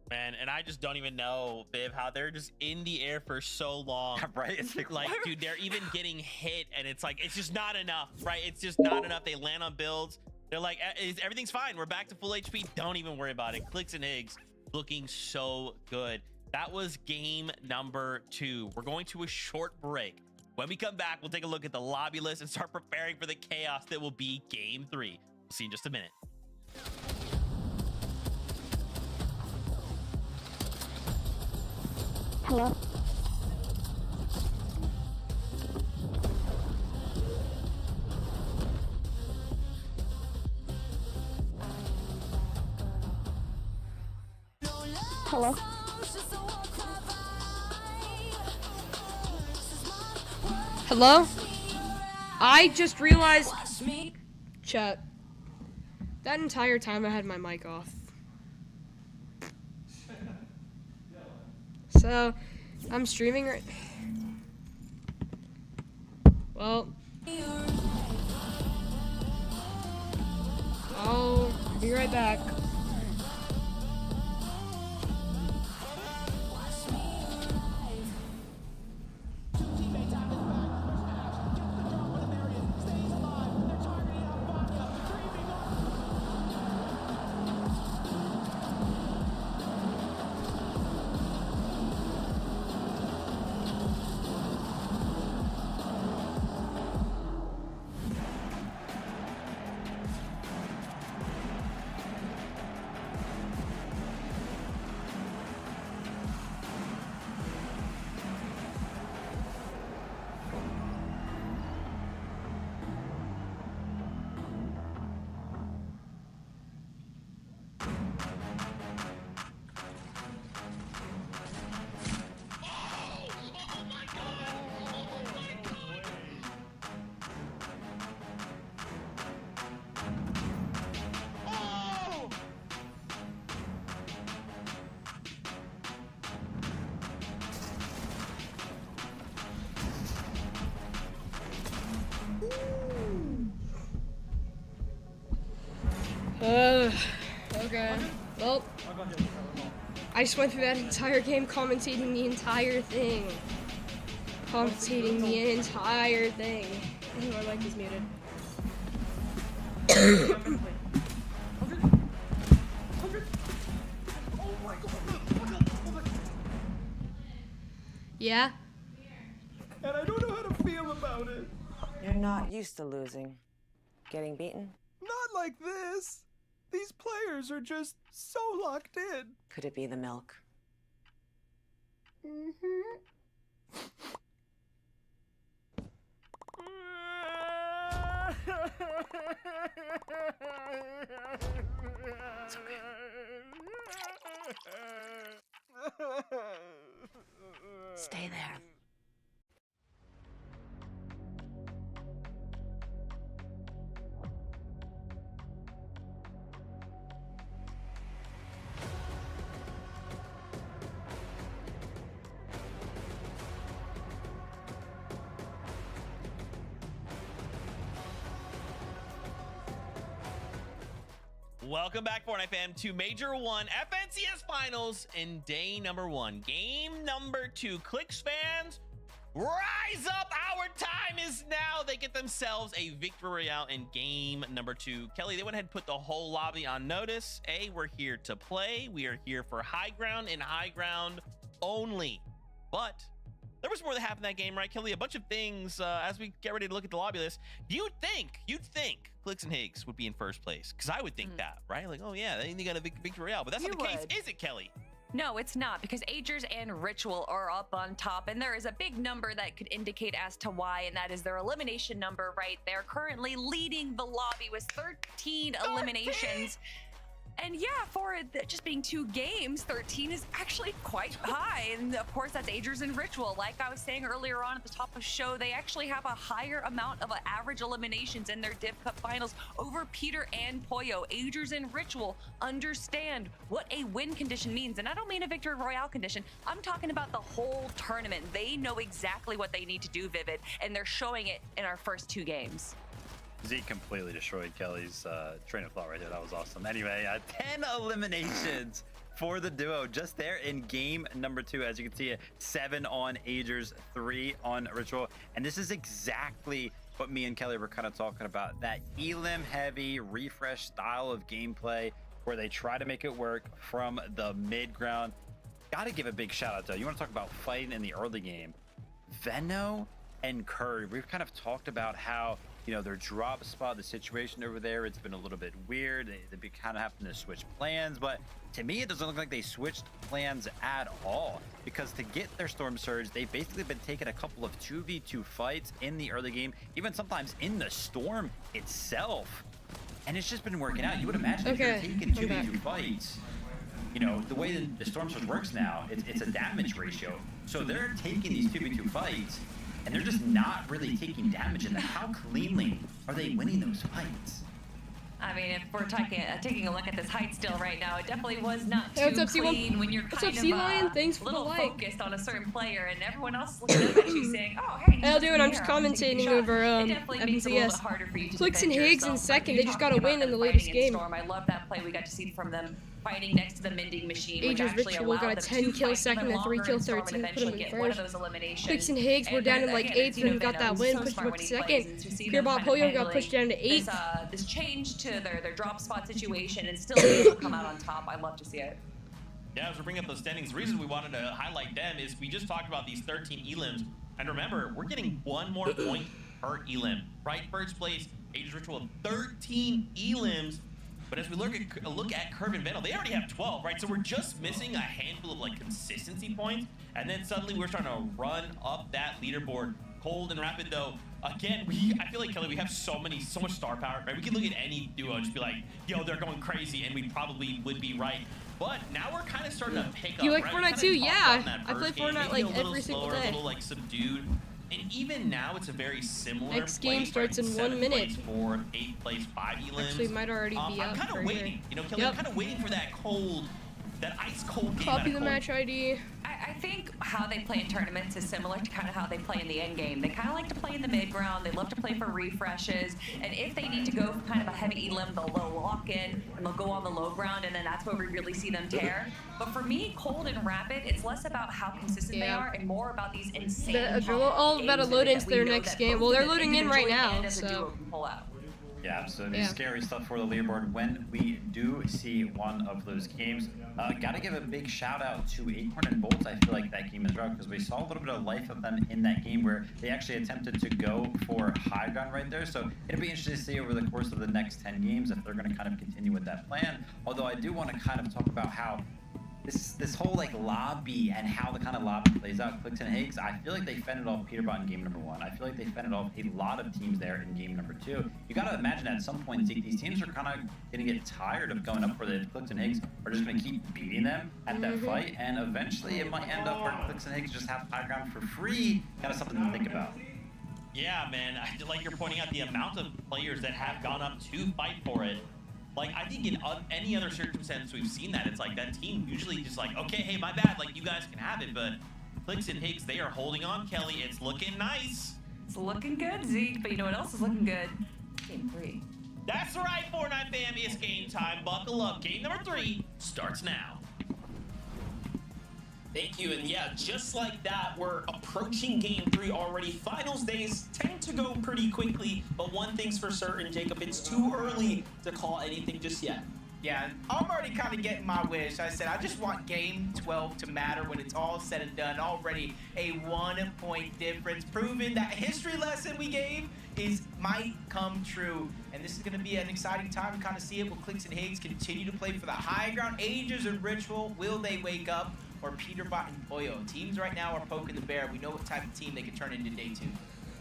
Man, and I just don't even know, Viv, how they're just in the air for so long. Right? It's like, dude, they're even getting hit, and it's like, it's just not enough, right? It's just not enough. They land on builds. They're like, everything's fine. We're back to full HP. Don't even worry about it. Clicks and Higgs looking so good. That was game number 2. We're going to a short break. When we come back, we'll take a look at the lobby list and start preparing for the chaos that will be game 3. We'll see you in just a minute. Hello? Hello? Hello? I just realized, chat, that entire time I had my mic off. So, I'm streaming right... Well... I'll be right back. Okay. Well, I just went through that entire game commentating the entire thing. Commentating the entire thing. Oh, my mic is muted. Yeah? And I don't know how to feel about it. You're not used to losing. Getting beaten? Not like this. These players are just so locked in. Could it be the milk? Mm-hmm. It's okay. Stay there. Welcome back, Fortnite fam, to Major 1 FNCS Finals in day number 1. Game number 2. Clicks fans, rise up. Our time is now. They get themselves a victory royale in game number 2. Kelly, they went ahead and put the whole lobby on notice. We're here to play. We are here for high ground and high ground only. But there was more that happened in that game, right, Kelly? A bunch of things as we get ready to look at the lobby list. You'd think Clicks and Higgs would be in first place, because I would think that, right? Like, oh yeah, they got a victory royale, but that's not the case, is it, Kelly? No, it's not, because Agers and Ritual are up on top, and there is a big number that could indicate as to why, and that is their elimination number right there. Currently leading the lobby with 13 eliminations. And yeah, for it just being 2 games, 13 is actually quite high. And of course, that's Agers and Ritual. Like I was saying earlier on at the top of the show, they actually have a higher amount of average eliminations in their Div Cup finals over Peter and Poyo. Agers and Ritual understand what a win condition means. And I don't mean a victory royale condition. I'm talking about the whole tournament. They know exactly what they need to do, Vivid, and they're showing it in our first 2 games. Zeke completely destroyed Kelly's train of thought right there. That was awesome. Anyway, 10 eliminations for the duo just there in game number 2. As you can see, 7 on Agers, 3 on Ritual. And this is exactly what me and Kelly were kind of talking about. That Elim heavy refresh style of gameplay where they try to make it work from the mid ground. Got to give a big shout out though. You want to talk about fighting in the early game. Venno and Curry, we've kind of talked about how, you know, their drop spot, the situation over there, it's been a little bit weird. They've been kind of having to switch plans, but to me, it doesn't look like they switched plans at all, because to get their Storm Surge, they've basically been taking a couple of 2v2 fights in the early game, even sometimes in the Storm itself. And it's just been working out. You would imagine if you're taking 2v2 fights, you know, the way that the Storm Surge works now, it's a damage ratio. So they're taking these 2v2 fights, and they're just not really taking damage in them. How cleanly are they winning those fights? I mean, if we're taking a look at this height still right now, it definitely was not too Hey, what's up, clean when you're kind of Thanks for little the like. focused on a certain player and everyone else looking up at you saying, oh, hey, Hey, I'll do it. I'm just commentating over MCS. Clicks and Higgs in second. They just got a win in the latest game. I love that play we got to see from them fighting next to the mending machine, which Agers actually Ritual allowed got a them 10 to kill fight second even and 3 longer kill and Storm 13. and Put him eventually in get one of first. those eliminations. Clicks and Higgs were down in like 8th and got that win. Pushed him up to second. Gearbot Poyo got pushed down to 8th. This change to their drop spot situation and still be able to come out on top. I love to see it. Yeah, as we're bringing up those standings, the reason we wanted to highlight them is we just talked about these 13 elims. And remember, we're getting 1 more point per elim, right? First place, Agers Ritual, 13 elims. But as we look at Curve and Venno, they already have 12, right? So we're just missing a handful of like consistency points. And then suddenly we're trying to run up that leaderboard. Cold and Rapid though, again, I feel like, Kelly, we have so much star power, right? We can look at any duo and just be like, yo, they're going crazy, and we probably would be right. But now we're kind of starting to pick up. You like right? Fortnite too? Yeah, I play Fortnite like every single day. A little like subdued. And even now, it's a very similar. Next game starts in 1 minute. 4th, 8th place, 5 elims. Actually, it might already be up. I'm kind of waiting, you know, Kelly. I'm kind of waiting for that ice cold game. Copy the match ID. I think how they play in tournaments is similar to kind of how they play in the end game. They kind of like to play in the mid ground. They love to play for refreshes. And if they need to go for kind of a heavy elim, they'll lock in and they'll go on the low ground, and then that's where we really see them tear. But for me, Cold and Rapid, it's less about how consistent they are and more about these insane. They're all about to load into their next game. Well, they're loading in right now, so. Yeah, absolutely. Scary stuff for the leaderboard when we do see one of those games. Gotta give a big shout out to Acorn and Bolts. I feel like that game is rough because we saw a little bit of life of them in that game where they actually attempted to go for high ground right there. So it'll be interesting to see over the course of the next 10 games if they're going to kind of continue with that plan. Although I do want to kind of talk about how this whole like lobby and how the kind of lobby plays out. Clicks and Higgs, I feel like they fended off Peterbot in game number 1. I feel like they fended off a lot of teams there in game number 2. You gotta imagine at some point these teams are kind of gonna get tired of going up for the Clicks and Higgs are just gonna keep beating them at that fight, and eventually it might end up where Clicks and Higgs just have high ground for free. Kind of something to think about. Yeah, man, like you're pointing out the amount of players that have gone up to fight for it. Like, I think in any other circumstance we've seen that, it's like that team usually just like, okay, hey, my bad, like, you guys can have it, but Clicks and Higgs, they are holding on, Kelly. It's looking nice. It's looking good, Zeke, but you know what else is looking good? Game 3. That's right, Fortnite fam, it's game time. Buckle up. Game number 3 starts now. Thank you, and yeah, just like that, we're approaching game 3 already. Finals days tend to go pretty quickly, but one thing's for certain, Jacob, it's too early to call anything just yet. Yeah, I'm already kind of getting my wish. I said I just want game 12 to matter when it's all said and done. Already a 1-point difference, proving that history lesson we gave might come true. And this is going to be an exciting time to kind of see it. Will Clicks and Higgs continue to play for the high ground? Agers and Ritual, will they wake up? Or Peterbot and Poyo. Teams right now are poking the bear. We know what type of team they can turn into day 2.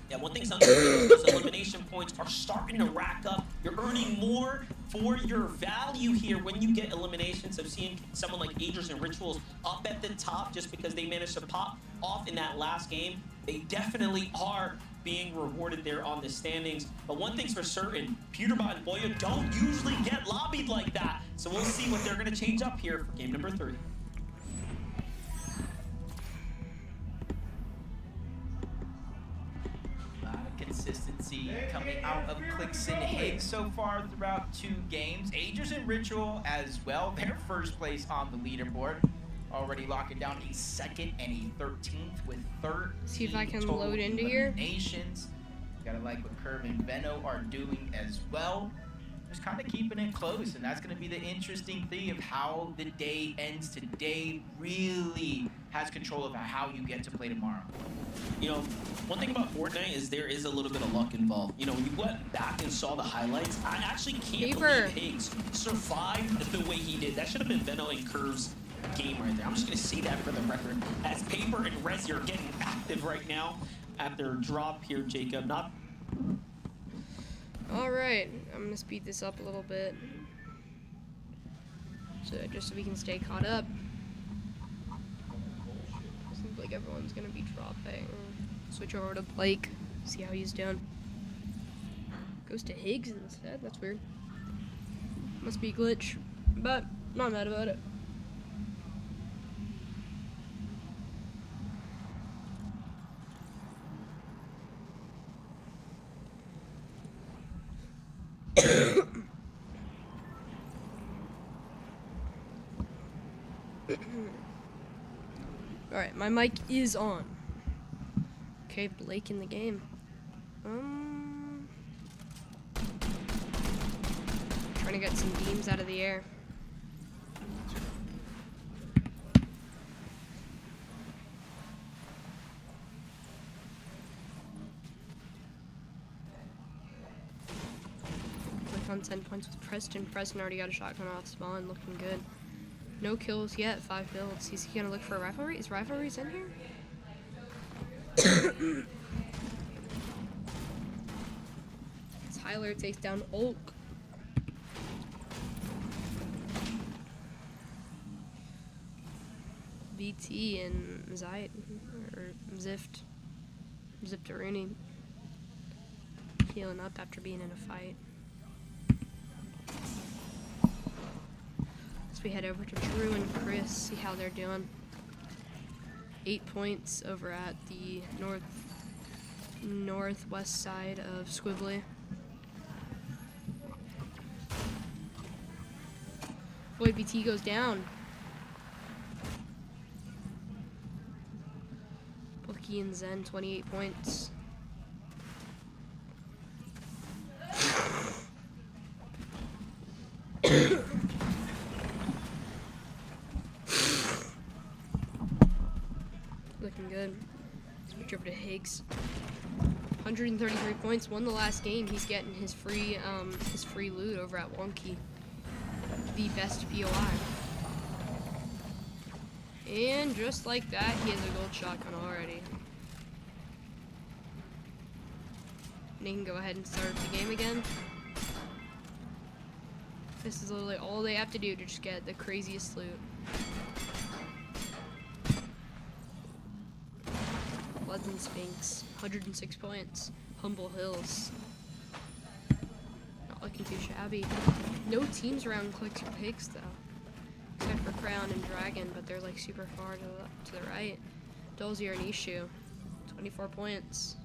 Yeah, one thing's underrated is those elimination points are starting to rack up. You're earning more for your value here when you get eliminations of seeing someone like Aegis and Rituals up at the top just because they managed to pop off in that last game. They definitely are being rewarded there on the standings. But one thing's for certain, Pewterbot and Boyo don't usually get lobbied like that. So we'll see what they're going to change up here for game number 3. Consistency coming out of Clicks and Higgs so far throughout 2 games. Aegis and Ritual as well. Their first place on the leaderboard. Already locking down a 2nd and a 13th with 13 See if I can total load into here. eliminations. Gotta like what Curve and Veno are doing as well. Just kind of keeping it close, and that's going to be the interesting thing of how the day ends today. Really has control of how you get to play tomorrow. You know, one thing about Fortnite is there is a little bit of luck involved. You know, when you went back and saw the highlights, I actually can't believe Higgs survived the way he did. That should have been Veno and Curve's game right there. I'm just going to say that for the record. As Paper and Rezi are getting active right now at their drop here, Jacob. Alright, I'm gonna speed this up a little bit. So just so we can stay caught up. Seems like everyone's gonna be dropping. Switch over to Blake, see how he's doing. Goes to Higgs instead, that's weird. Must be a glitch, but not mad about it. Alright, my mic is on. Okay, Blake in the game. Trying to get some beams out of the air. Blake on 10 points with Preston. Preston already got a shotgun off spawn, looking good. No kills yet, 5 builds. He's gonna look for a rivalry? Is rivalries in here? Tyler takes down Ulk. VT and Zayt, or Zift. Ziftaruni. Healing up after being in a fight. We head over to Drew and Chris, see how they're doing. 8 points over at the northwest side of Squibbly. Boy, BT goes down. Bookie and Zen, 28 points. Looking good. Switch over to Higgs. 133 points. Won the last game. He's getting his free loot over at Wonky. The best POI. And just like that, he has a gold shotgun already. And he can go ahead and start the game again. This is literally all they have to do to just get the craziest loot. Bloods and Sphinx, 106 points. Humble Hills. Not looking too shabby. No teams around Clicks or Pigs though. Except for Crown and Dragon, but they're like super far to the right. Dolzier and Ishu, 24 points.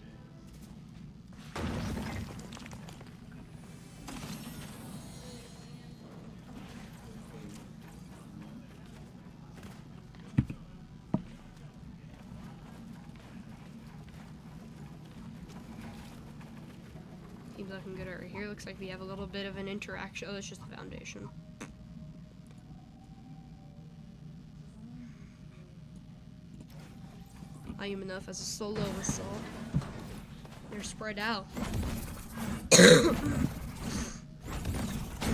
Team's looking good over here. Looks like we have a little bit of an interaction. Oh, that's just the foundation. I am enough as a solo assault. They're spread out. I'd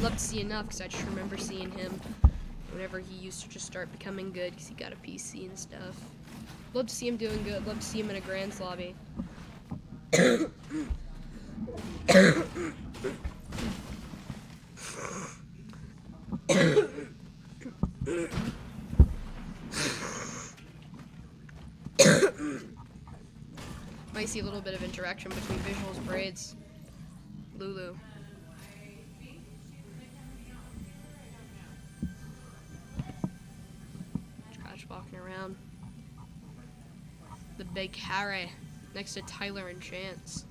love to see enough because I just remember seeing him whenever he used to just start becoming good because he got a PC and stuff. Love to see him doing good. Love to see him in a Grand's lobby. see a little bit of interaction between Visuals, Braids, Lulu. Scratch walking around. The big Harry next to Tyler and Chance.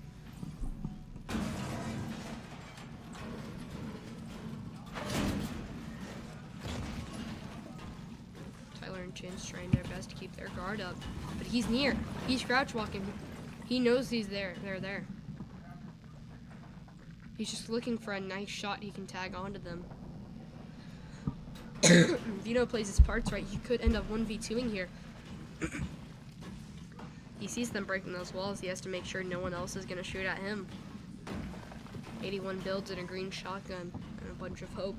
Tyler and Chance trying their best to keep their guard up, but he's near. He's crouch walking. He knows he's there. They're there. He's just looking for a nice shot he can tag onto them. Vino plays his parts right. He could end up 1v2ing here. He sees them breaking those walls. He has to make sure no one else is going to shoot at him. 81 builds and a green shotgun and a bunch of hope.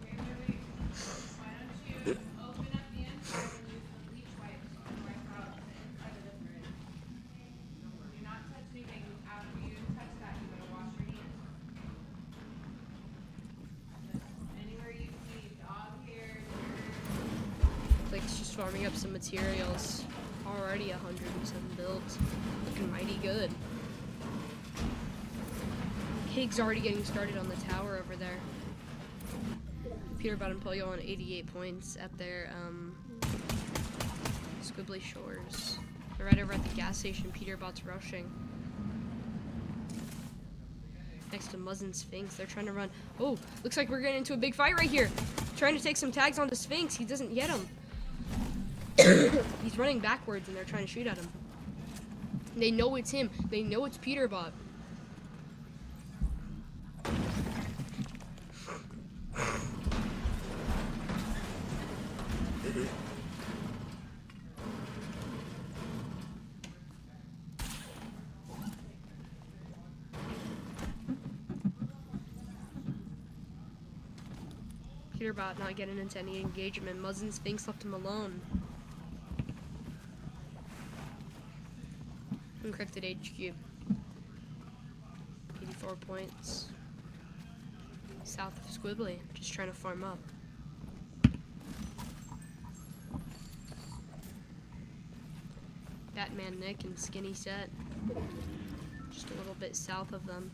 Blake's just farming up some materials. Already 107 builds. Looking mighty good. Higgs already getting started on the tower over there. Peterbot and Polio on 88 points at their Squibbly Shores. They're right over at the gas station. Peterbot's rushing. Next to Muzz and Sphinx. They're trying to run. Oh, looks like we're getting into a big fight right here. Trying to take some tags onto Sphinx. He doesn't get him. He's running backwards and they're trying to shoot at him. They know it's him. They know it's Peterbot. Peterbot not getting into any engagement. Muzz and Sphinx left him alone. Encrypted HQ. 84 points. South of Squibbly, just trying to farm up. Batman Nick and Skinny Set. Just a little bit south of them.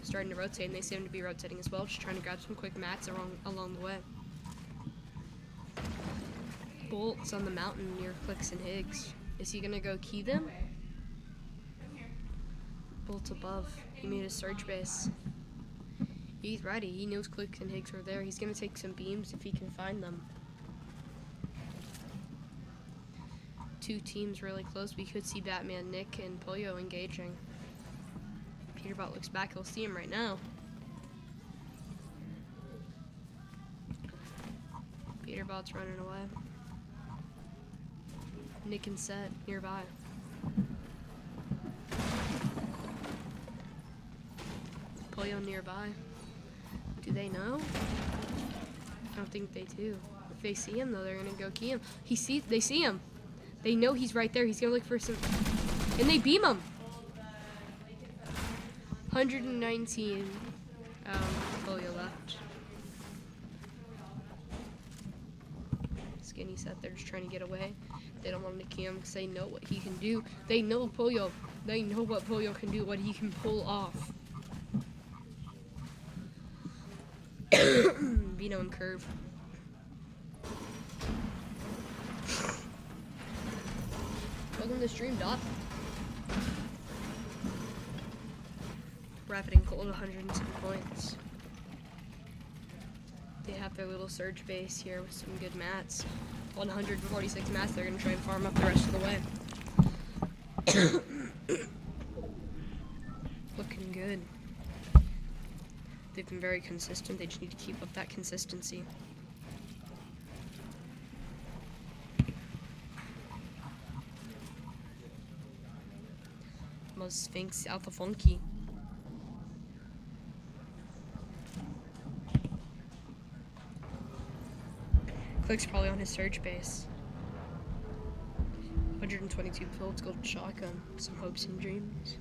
Starting to rotate, and they seem to be rotating as well, just trying to grab some quick mats along the way. Bolt's on the mountain near Clicks and Higgs. Is he gonna go key them? Bolt's above. He made a surge base. He's ready. He knows Clicks and Higgs are there. He's gonna take some beams if he can find them. Two teams really close. We could see Batman Nick and Polio engaging. Peterbot looks back. He'll see him right now. Peterbot's running away. Nick and Set nearby. Polio nearby. Do they know? I don't think they do. If they see him though, they're gonna go key him. They see him. They know he's right there. He's gonna look for some, and they beam him. 119. Polio left. Skinny Set, they're just trying to get away. They don't want him to key him because they know what he can do. They know Polio. They know what Polio can do, what he can pull off. Vino and Curve. Welcome to the stream, Dot. Rapid and Cold, 107 points. They have their little surge base here with some good mats. 146 mats, they're going to try and farm up the rest of the way. Looking good. They've been very consistent, they just need to keep up that consistency. Muzz Sphinx, Alpha Funky. Click's probably on his surge base. 122 builds, gold shotgun, some hopes and dreams.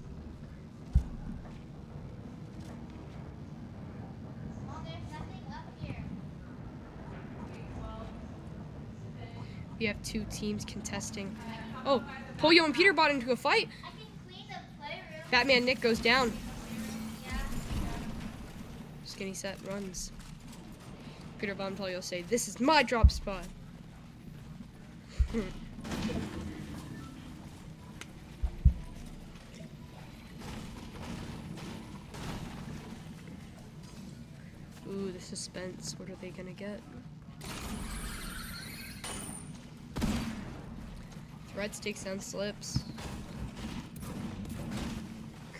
We have two teams contesting Oh, Polio and Peter bought into a fight. Batman Nick goes down. Skinny Set runs. Peter Von Polio say, "This is my drop spot." Ooh, the suspense. What are they gonna get? Threats takes down Slips.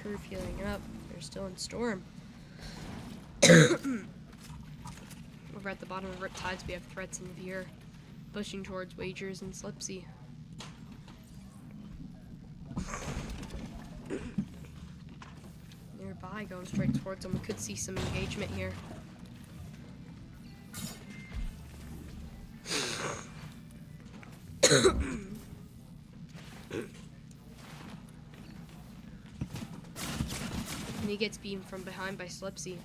Crew healing up. They're still in Storm. Over at the bottom of Riptides, we have Threats and Veer pushing towards Wagers and Slipsy. Nearby, going straight towards them. We could see some engagement here. And he gets beamed from behind by Slipsy.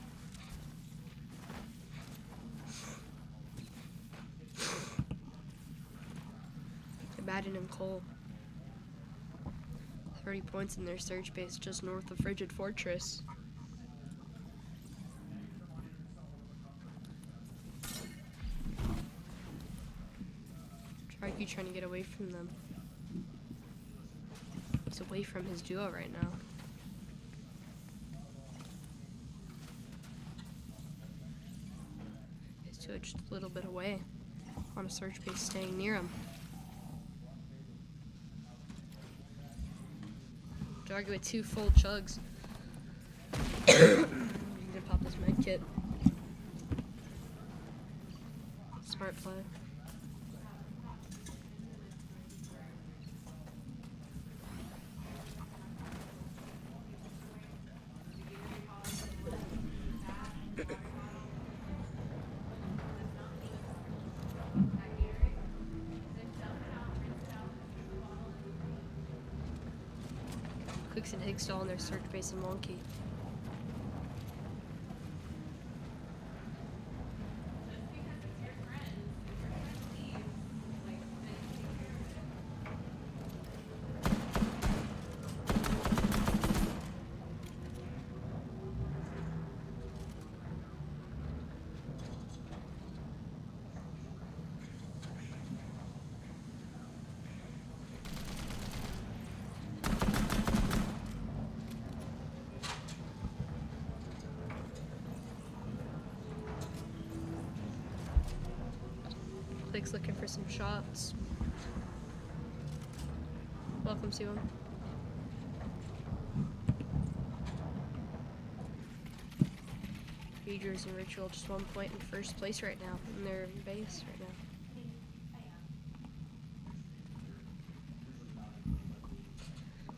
Madden and Cole. 30 points in their surge base just north of Frigid Fortress. Tricky trying to get away from them. He's away from his duo right now. His duo just a little bit away. On a surge base staying near him. Jargo with 2 full chugs. He's gonna pop his med kit. Smart play. Quicks and Higgs all in their search base in Wonky. Blake's looking for some shots. Welcome to him. Feeders and Ritual just 1 point in first place right now in their base right now.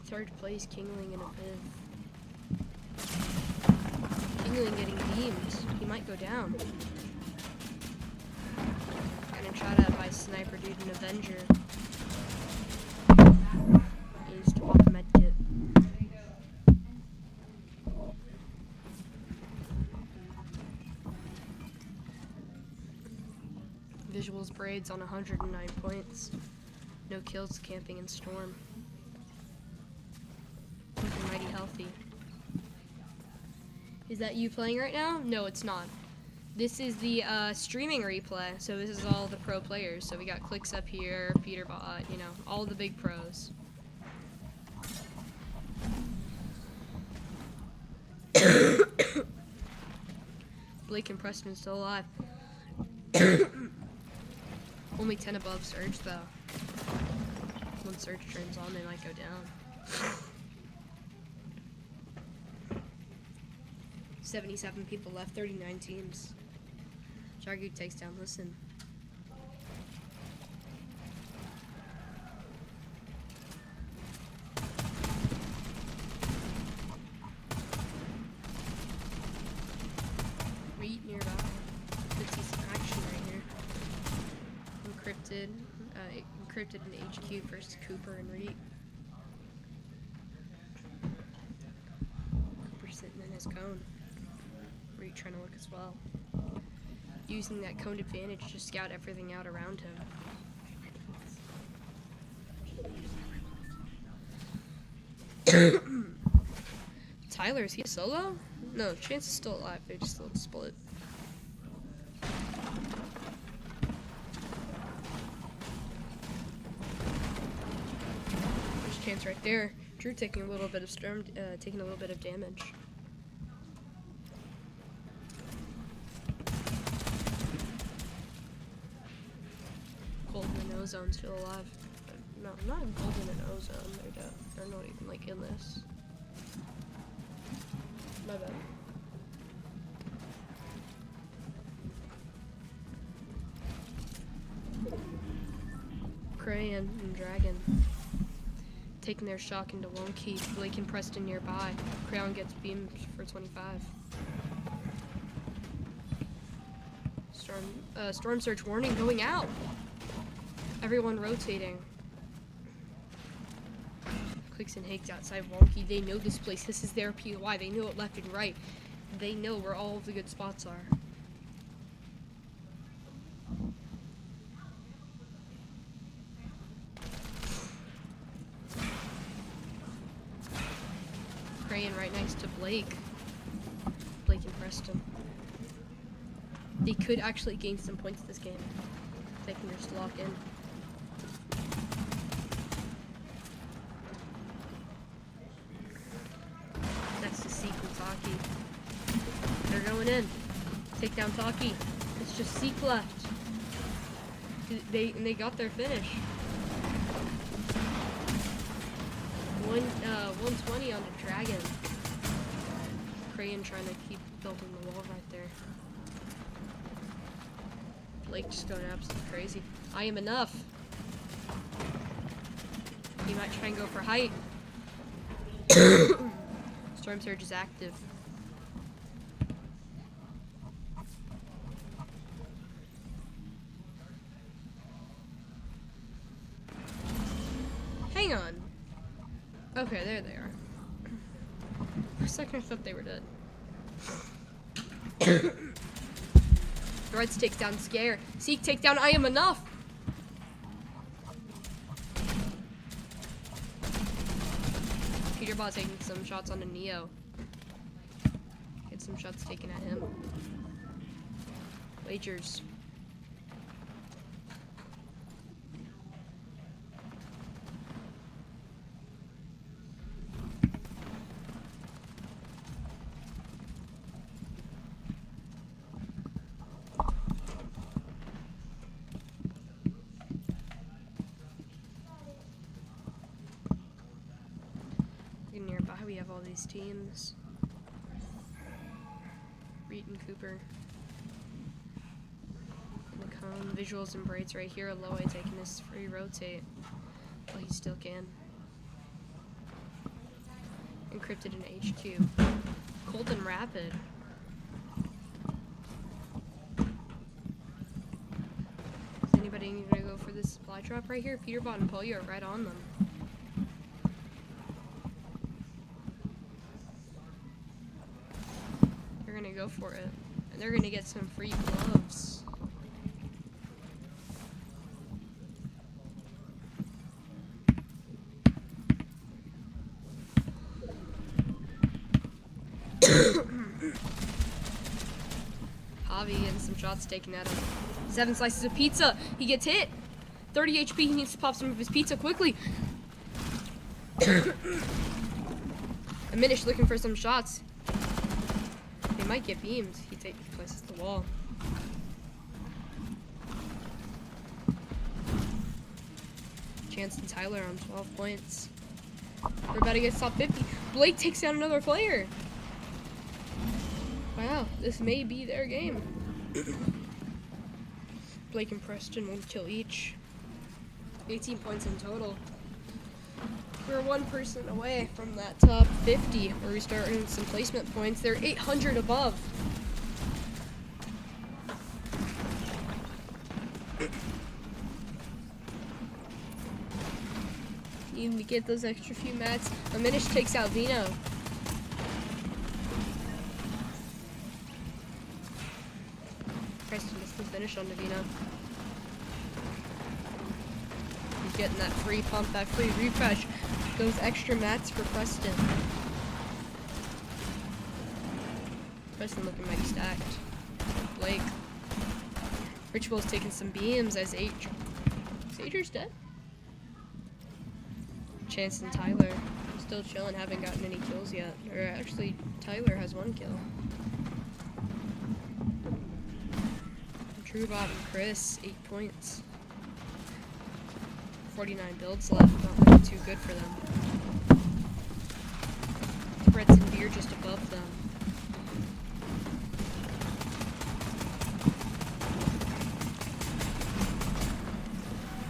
Third place, Kingling and a Viv. Kingling getting beamed. He might go down. Getting shot at by Sniper Dude and Avenger. He needs to pop a medkit. Visuals Braids on 109 points. No kills, camping in Storm. Looking mighty healthy. Is that you playing right now? No, it's not. This is the streaming replay, so this is all the pro players. So we got Clicks up here, Peterbot, you know, all the big pros. Blake and Preston still alive. Only 10 above Surge though. When Surge turns on, they might go down. 77 people left, 39 teams. Jargoot takes down Listen. Reet nearby. Could see some action right here. Encrypted in HQ versus Cooper and Reet. Cooper sitting in his cone. Reet trying to look as well. Using that cone advantage to scout everything out around him. Tyler, is he solo? No, Chance is still alive. They just still split. There's Chance right there. Drew taking a little bit of taking a little bit of damage. Golden and Ozone still alive. No, not Golden and Ozone. They're not even like in this. My bad. Crayon and Dragon taking their shock into Wonky. Blake and Preston nearby. Crayon gets beamed for 25. Storm Surge warning going out. Everyone rotating. Clicks and Haked outside Wonky. They know this place. This is their POI. They know it left and right. They know where all of the good spots are. Crayon right next to Blake. Blake and Preston. They could actually gain some points this game. They can just lock in. Next to Seek and Taki. They're going in. Take down Taki. It's just Seek left. They got their finish. 120 on the Dragon. Crayon trying to keep building the wall right there. Blake just going absolutely crazy. I am enough. He might try and go for height. Storm Surge is active. Hang on. Okay, there they are. For a second I thought they were dead. Threads takes down Scare. Seek takes down I Am Enough. Peterbot taking some shots onto Neo. Get some shots taken at him. Wagers. Nearby we have all these teams. Reed and Cooper. McComb, Visuals and Braids right here. Aloe taking his free rotate. Well, he still can. Encrypted in HQ. Cold and Rapid. Is anybody gonna go for this supply drop right here? Peterbot and Polio are right on them. They're gonna go for it. And they're gonna get some free gloves. Javi getting some shots taken at him. 7 slices of pizza. He gets hit. 30 HP. He needs to pop some of his pizza quickly. Aminish looking for some shots. They might get beamed. He places the wall. Chance and Tyler on 12 points. We're about to get top 50. Blake takes down another player. Wow, this may be their game. Blake and Preston 1 kill each. 18 points in total. We're 1 person away from that top 50 where we start earning some placement points. They're 800 above. Need to get those extra few mats. Aminish takes out Vino. Preston gets the finish on Vino. He's getting that free pump, that free refresh. Those extra mats for Preston. Preston looking mighty stacked. Blake. Ritual's taking some beams as Sager's dead? Chance and Tyler still chilling, haven't gotten any kills yet. Or actually, Tyler has 1 kill. Truebot and Chris, 8 points. 49 builds left, not looking too good for them. Reds and Beer just above them.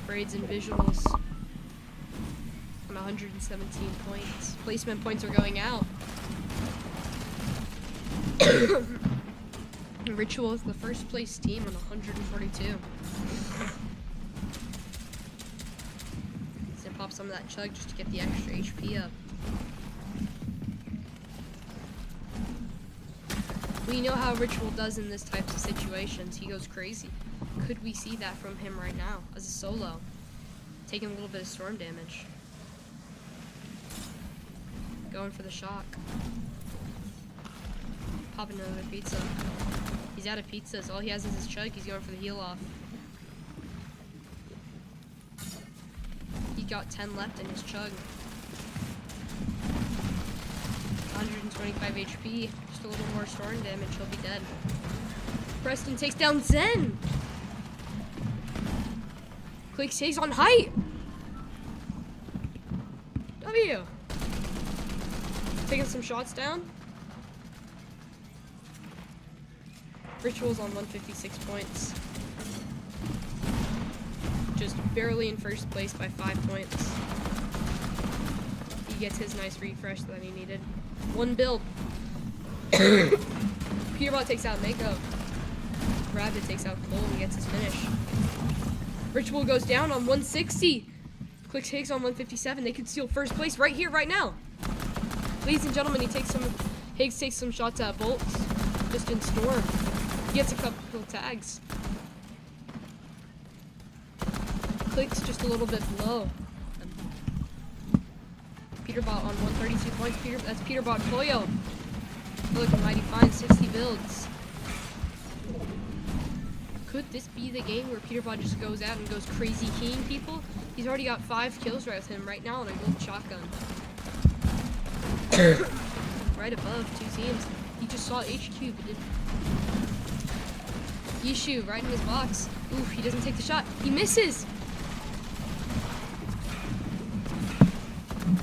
Braids and Visuals on 117 points. Placement points are going out. Ritual is the first place team on 142. So pop some of that chug just to get the extra HP up. We know how Ritual does in this types of situations. He goes crazy. Could we see that from him right now as a solo? Taking a little bit of storm damage. Going for the shock. Popping another pizza. He's out of pizzas. All he has is his chug. He's going for the heal off. He got 10 left in his chug. 125 HP. Just a little more storm damage. He'll be dead. Preston takes down Zen. Quick saves on height. W. Taking some shots down. Ritual's on 156 points. Just barely in first place by 5 points. He gets his nice refresh that he needed. 1 build. Peterbot takes out Mako. Rabbit takes out Cole and gets his finish. Ritual goes down on 160. Clicks Higgs on 157. They could steal first place right here, right now. Ladies and gentlemen, Higgs takes some shots at Bolts. Just in Storm. He gets a couple tags. Clicks just a little bit below. Peterbot on 132 points. That's Peterbot Koyo. Looking mighty fine, 60 builds. Could this be the game where Peterbot just goes out and goes crazy keying people? He's already got 5 kills right with him right now on a gold shotgun. Right above 2 teams. He just saw HQ but didn't. Yishu right in his box. Oof, he doesn't take the shot. He misses!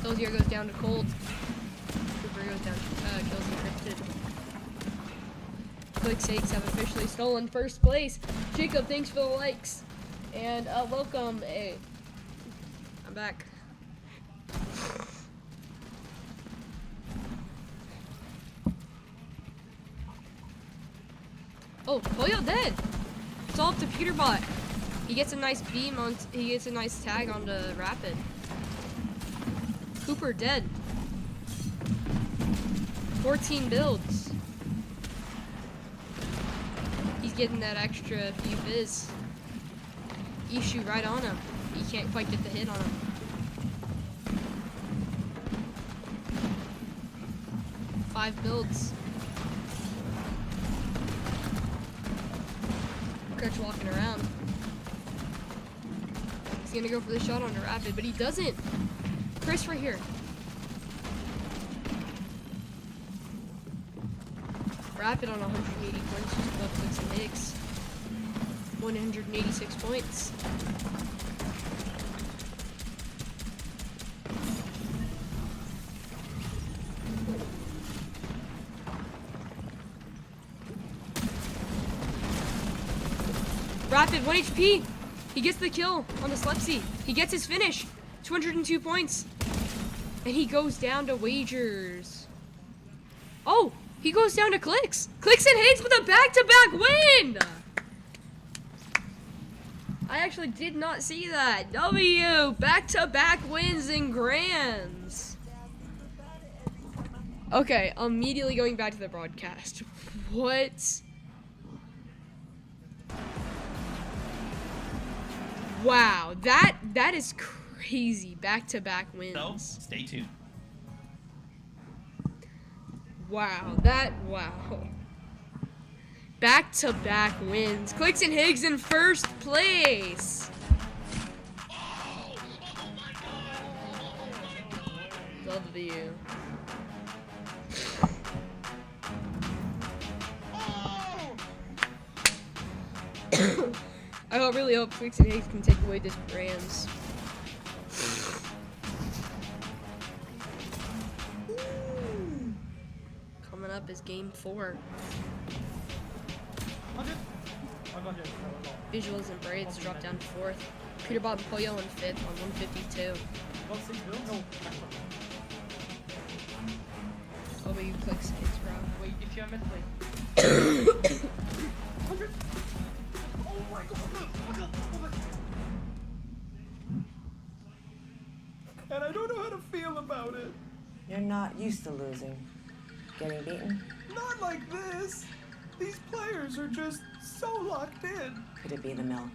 Dozier goes down to cold. Cooper goes down to kills encrypted. Quick sakes have officially stolen first place. Jacob, thanks for the likes. And welcome. Hey, I'm back. Oh, Koyo dead. It's all up to Peterbot. He gets a nice beam on. He gets a nice tag onto Rapid. Cooper dead. 14 builds. He's getting that extra few biz. Ishu right on him. He can't quite get the hit on him. Five builds. Crutch walking around. He's gonna go for the shot onto Rapid, but he doesn't. Chris right here. Rapid on 180 points, just above Clicks and Higgs. 186 points. Rapid, 1 HP. He gets the kill on the Slepsy. He gets his finish. 202 points. And he goes down to Wagers. Oh, he goes down to Clicks. Clicks and Higgs with a back-to-back win. I actually did not see that. W, back-to-back wins and grands. Okay, immediately going back to the broadcast. What? Wow, that is crazy back-to-back wins. So stay tuned. Wow. Wow. Back-to-back wins. Clicks and Higgs in first place. W. I really hope Clicks and Higgs can take away this Rams. Coming up is game 4. Visuals and Braids drop down to 4th. Peterbot and Pollo in 5th on 152. Oh, but you Clicks and Higgs, bro. Wait, if you have mid And I don't know how to feel about it. You're not used to losing. Getting beaten? Not like this. These players are just so locked in. Could it be the milk?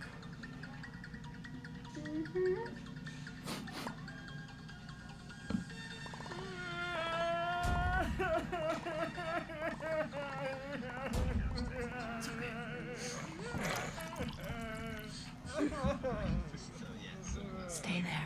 Stay there.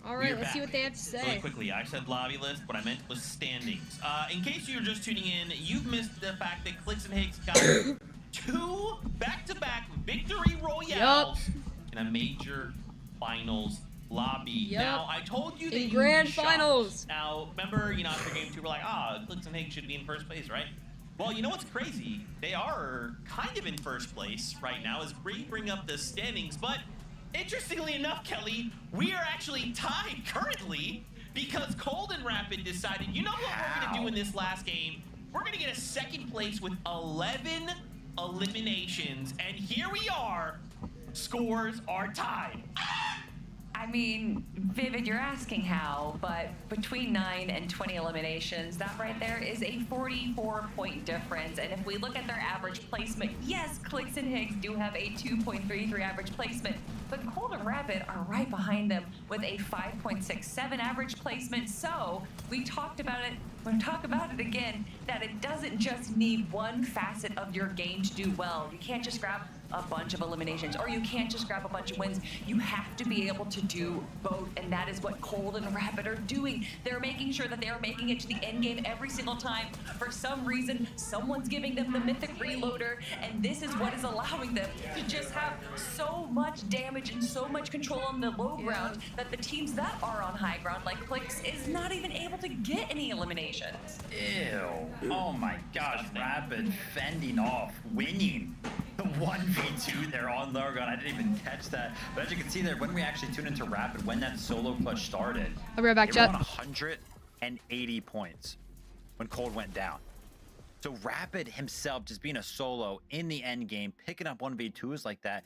All right, let's see what they have to say. Really quickly, I said lobby list. What I meant was standings. In case you're just tuning in, you've missed the fact that Clicks and Higgs got 2 back-to-back victory royales in a major finals lobby. Now, I told you that in you'd grand be shocked. finals. Now, remember, after game 2, we're like, Clicks and Higgs should be in first place, right? Well, you know what's crazy? They are kind of in first place right now as we bring up the standings, but interestingly enough, Kelly, we are actually tied currently because Cold and Rapid decided, you know what we're going to do in this last game? We're going to get a second place with 11 eliminations, and here we are. Scores are tied. I mean, Vivid, you're asking how, but between 9 and 20 eliminations, that right there is a 44-point difference. And if we look at their average placement, yes, Clicks and Higgs do have a 2.33 average placement, but Cold and Rapid are right behind them with a 5.67 average placement. So we talked about it. We'll talk about it again, that it doesn't just need one facet of your game to do well. You can't just grab a bunch of eliminations, or you can't just grab a bunch of wins. You have to be able to do both, and that is what Cold and Rapid are doing. They're making sure that they are making it to the end game every single time. For some reason, someone's giving them the mythic reloader, and this is what is allowing them to just have so much damage and so much control on the low ground that the teams that are on high ground, like Clicks, is not even able to get any eliminations. Ew. Oh my gosh, Rapid fending off, winning the 1v2 there on low ground. I didn't even catch that. But as you can see there, when we actually tuned into Rapid, when that solo clutch started, I'll be right back, they were chat. on 180 points when Cold went down. So Rapid himself, just being a solo in the end game, picking up 1v2s like that,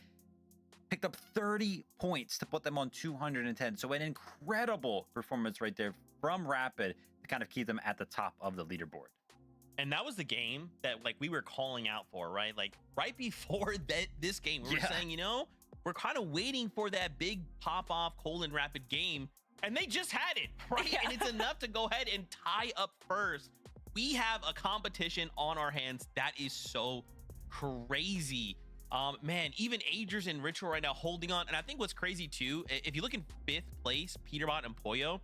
picked up 30 points to put them on 210. So an incredible performance right there from Rapid to kind of keep them at the top of the leaderboard. And that was the game that we were calling out for, right? Like right before this game, we were saying, we're kind of waiting for that big pop off Cold and Rapid game, and they just had it, right? And it's enough to go ahead and tie up first. We have a competition on our hands that is so crazy. Man, even Agers and Ritual right now holding on. And I think what's crazy too, if you look in 5th place, Peterbot and Pollo,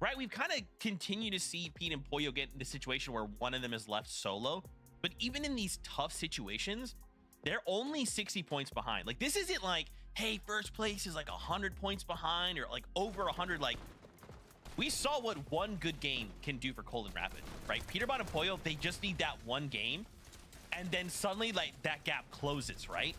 right? We've kind of continued to see Pete and Pollo get in the situation where one of them is left solo. But even in these tough situations, they're only 60 points behind. Like, this isn't like, hey, first place is like 100 points behind or like over 100. Like, we saw what one good game can do for Cold and Rapid, right? Peterbot and Pollo, they just need that one game. And then suddenly, like, that gap closes, right?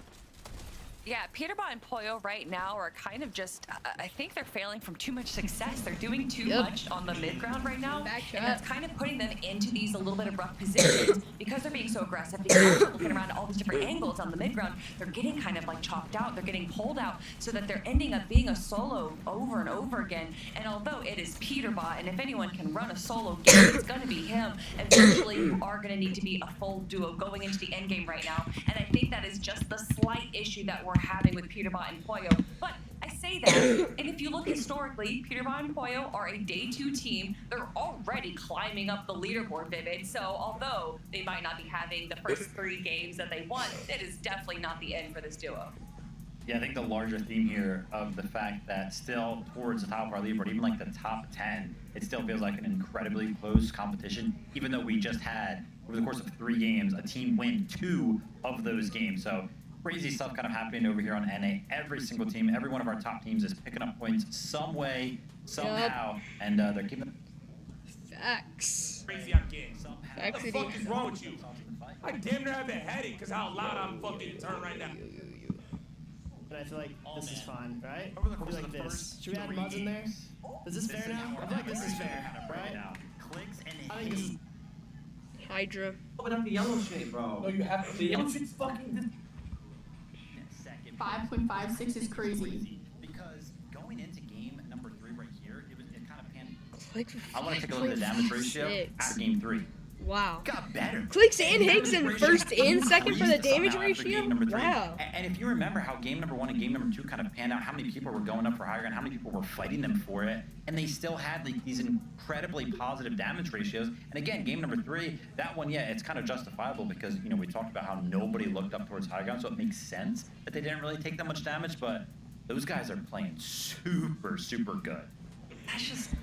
Yeah, Peterbot and Poyo right now are kind of just, I think they're failing from too much success. They're doing too much on the mid-ground right now, and that's kind of putting them into these a little bit of rough positions because they're being so aggressive, because they're looking around at all these different angles on the mid-ground. They're getting kind of like chopped out, they're getting pulled out, so that they're ending up being a solo over and over again. And although it is Peterbot, and if anyone can run a solo game, it's going to be him. Eventually, you are going to need to be a full duo going into the end game right now, and I think that is just the slight issue that we're having with Peterbot and Poyo. But I say that, and if you look historically, Peterbot and Poyo are a day 2 team. They're already climbing up the leaderboard, Vivid. So although they might not be having the first 3 games that they won, it is definitely not the end for this duo. Yeah, I think the larger theme here of the fact that still towards the top of our leaderboard, even like the top 10, it still feels like an incredibly close competition, even though we just had, over the course of 3 games, a team win 2 of those games. So crazy stuff kind of happening over here on NA. Every single team, every one of our top teams is picking up points some way, somehow, and they're keeping... Facts. Crazy I'm getting. Facts. What the fuck is wrong with you? I damn near have a headache because how loud I'm fucking turned right now. But I feel like this is fun, right? Over the course like of the this. first Should we add mods in there? Is this fair now? I feel like this is fair, right? Clicks and I think this is... Hydra. Open up the yellow shit, bro. No, you have to. The yellow shit's fucking. 5.56 is crazy. Because going into game number 3 right here, it kind of panned. I want to take a look at the damage ratio after game 3. Wow. Got better. Clicks and Higgs in first and second for the damage ratio? Wow. And if you remember how game number 1 and game number 2 kind of panned out, how many people were going up for higher and how many people were fighting them for it, and they still had like these incredibly positive damage ratios. And again, game number 3, that one, yeah, it's kind of justifiable because, you know, we talked about how nobody looked up towards high ground, so it makes sense that they didn't really take that much damage, but those guys are playing super, super good.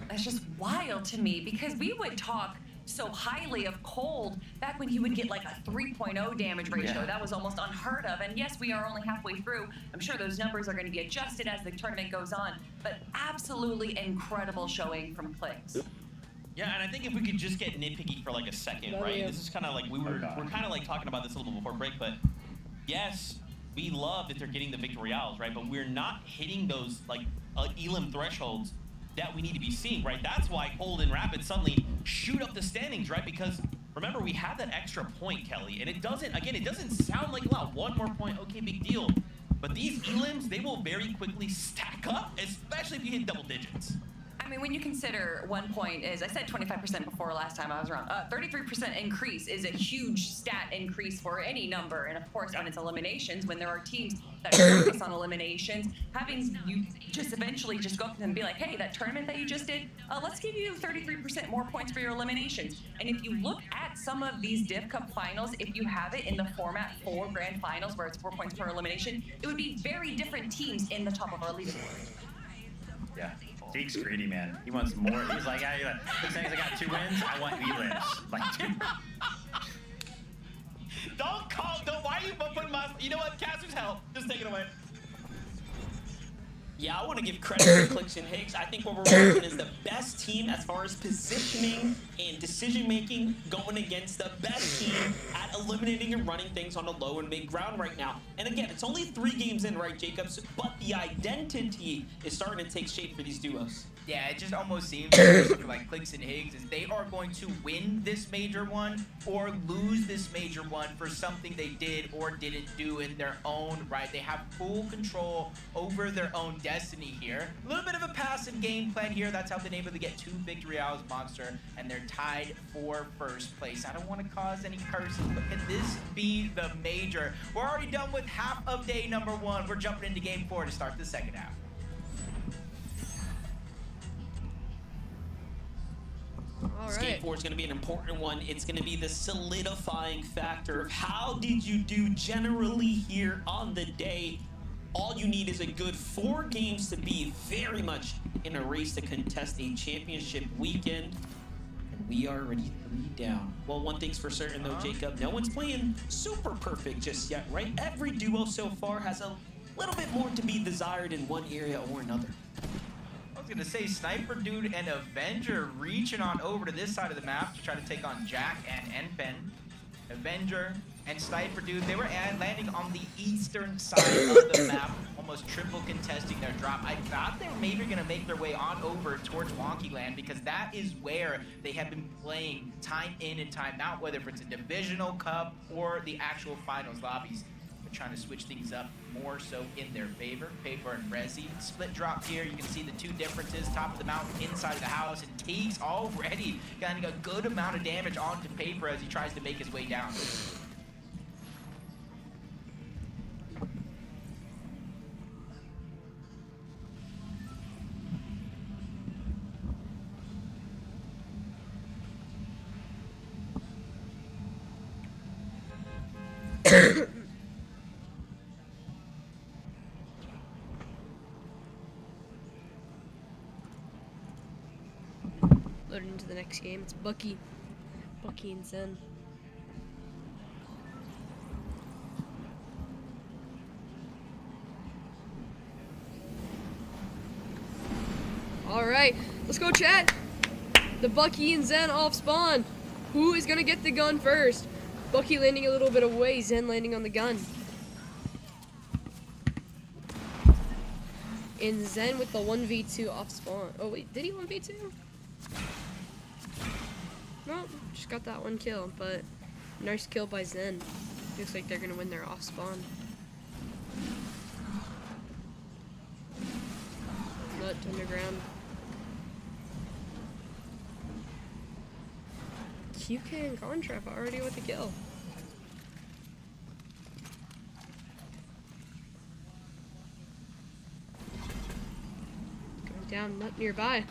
That's just wild to me because we would talk so highly of Cold back when he would get like a 3.0 damage ratio. Yeah. That was almost unheard of. And yes, we are only halfway through. I'm sure those numbers are going to be adjusted as the tournament goes on, but absolutely incredible showing from Clicks. Yeah, and I think if we could just get nitpicky for like a second, right? This is kind of like we're kind of like talking about this a little before break, but yes, we love that they're getting the victorials, right? But we're not hitting those like elim thresholds that we need to be seeing, right? That's why Cold and Rapid suddenly shoot up the standings, right? Because remember, we have that extra point, Kelly, and it doesn't sound like a lot. 1 more point, okay, big deal. But these elims, they will very quickly stack up, especially if you hit double digits. I mean, when you consider 1 point is, I said 25% before last time I was wrong, 33% increase is a huge stat increase for any number. And of course, when it's eliminations, when there are teams that focus on eliminations, having you just eventually just go up to them and be like, hey, that tournament that you just did, let's give you 33% more points for your eliminations. And if you look at some of these Div Cup finals, if you have it in the format for grand finals where it's 4 points per elimination, it would be very different teams in the top of our leaderboard. Yeah. Zeke's greedy, man. He wants more. He's like, yeah, looks like I got 2 wins. I want elims. Like 2. Why are you putting my, you know what, Caster's help. Just take it away. Yeah, I want to give credit to Clicks and Higgs. I think what we're working is the best team as far as positioning and decision-making going against the best team at eliminating and running things on the low and mid ground right now. And again, it's only 3 games in, right, Jacobs? But the identity is starting to take shape for these duos. Yeah, it just almost seems like Clicks and Higgs is they are going to win this major one or lose this major one for something they did or didn't do in their own right. They have full control over their own destiny here. A little bit of a passive game plan here. That's how they've been able to get 2 victory hours, Monster, and they're tied for first place. I don't want to cause any curses, but can this be the major? We're already done with half of day number 1. We're jumping into game 4 to start the second half. This game 4 is going to be an important one. It's going to be the solidifying factor of how did you do generally here on the day. All you need is a good 4 games to be very much in a race to contest a championship weekend. And we are already 3 down. Well, one thing's for certain though, Jacob, no one's playing super perfect just yet, right? Every duo so far has a little bit more to be desired in one area or another. I was gonna say Sniper Dude and Avenger reaching on over to this side of the map to try to take on Jack and Enfen. Avenger And Sniper, dude, they were landing on the eastern side of the map, almost triple contesting their drop. I thought they were maybe going to make their way on over towards Wonky Land because that is where they have been playing time in and time out, whether if it's a divisional cup or the actual finals lobbies. They're trying to switch things up more so in their favor. Paper and Resi. Split drop here. You can see the two differences. Top of the mountain, inside of the house. And Teague's already getting a good amount of damage onto Paper as he tries to make his way down. Loaded into the next game. It's Bucky and Zen. All right, let's go, chat. The Bucky and Zen off spawn. Who is gonna get the gun first? Bucky landing a little bit away. Zen landing on the gun. And Zen with the 1v2 off spawn. Oh wait, did he 1v2? No, just got that one kill, but nice kill by Zen. Looks like they're gonna win their off spawn. Nut underground. QK and Contrap already with the kill. Going down, Nut nearby.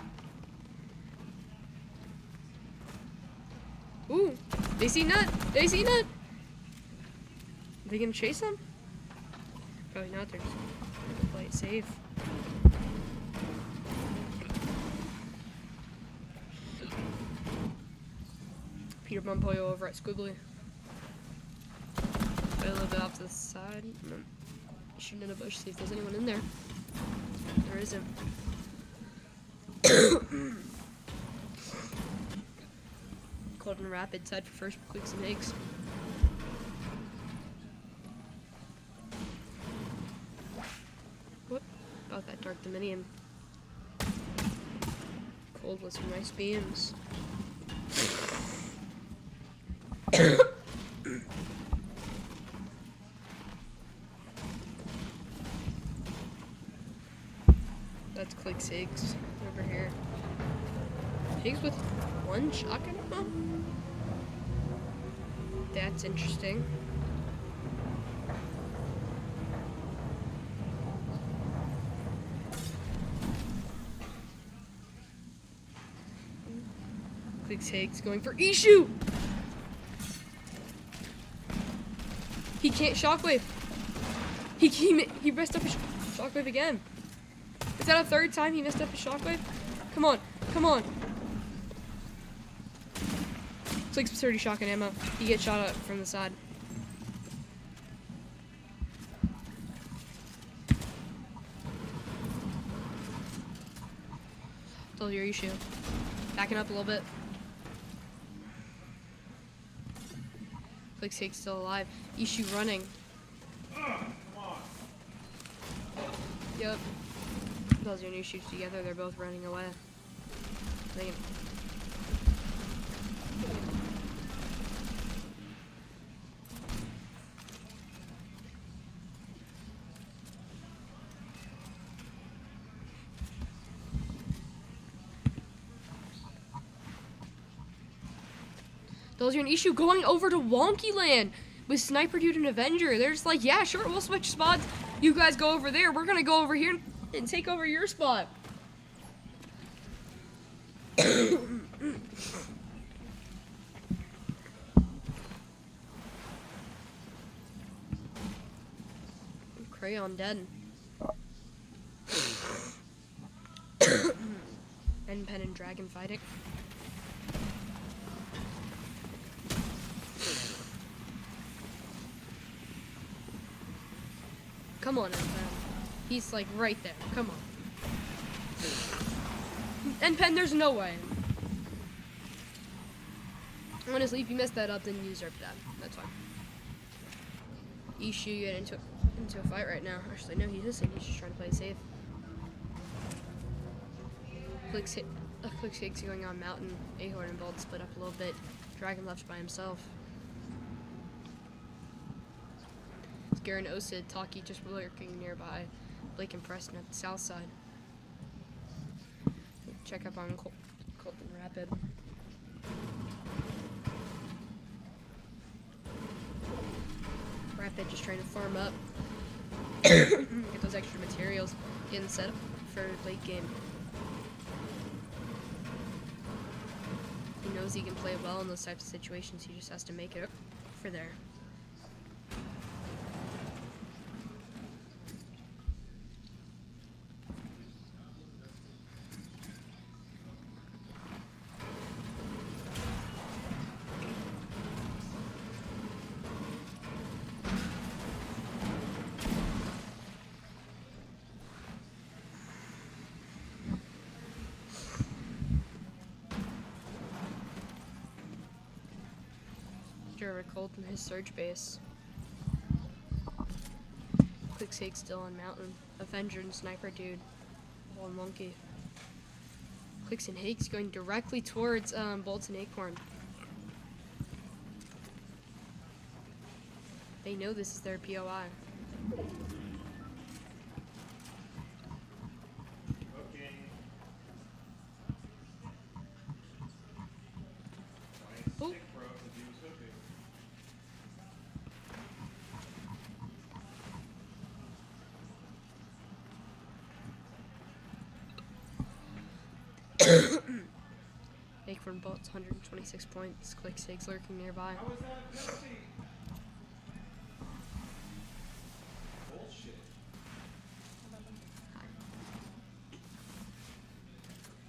Ooh, they see Nut! They see Nut! Are they gonna chase him? Probably not, they're just gonna play it safe. Peter Bumpoyo over at Squibbly. A little bit off to the side. Shooting in a bush, see if there's anyone in there. There isn't. Cold and Rapid tied for first, Quicks and Eggs. What? About that Dark Dominion. Cold with some nice beams. That's Click's Higgs over here. Higgs with one shotgun ammo? That's interesting. Click's Higgs going for Ishu! He can't shockwave. He messed up his shockwave again. Is that a third time he messed up his shockwave? Come on, come on. It's like 30 shotgun ammo. He gets shot up from the side. Told you, Ishu. Backing up a little bit. Click's Higgs still alive. Ishu running. Yep. Those are new shoots together. They're both running away. Those are an issue going over to Wonky Land with Sniper Dude and Avenger. They're just like, yeah, sure, we'll switch spots. You guys go over there. We're gonna go over here and take over your spot. Crayon dead. And Pen and Dragon fighting. Come on, Pen. He's like right there. Come on. And Pen, there's no way. Honestly, if you messed that up, then you deserve that. That's fine. Ishu get into a fight right now. Actually, no, he isn't. He's just trying to play it safe. Clicks Higgs going on Mountain. Ahorn and Bolt split up a little bit. Dragon left by himself. Garen Osid, Taki just lurking nearby. Blake and Preston at the south side. Check up on Colton Rapid. Rapid just trying to farm up. Get those extra materials. Getting set up for late game. He knows he can play well in those types of situations. He just has to make it for there. Colton his surge base. Quicksake still on Mountain. Avenger and Sniper Dude. One Monkey. Clicks and Hakes going directly towards Bolts and Acorn. They know this is their POI. Oh. Acorn Bolts 126 points. Click Sigs lurking nearby. How is that penalty? Bullshit.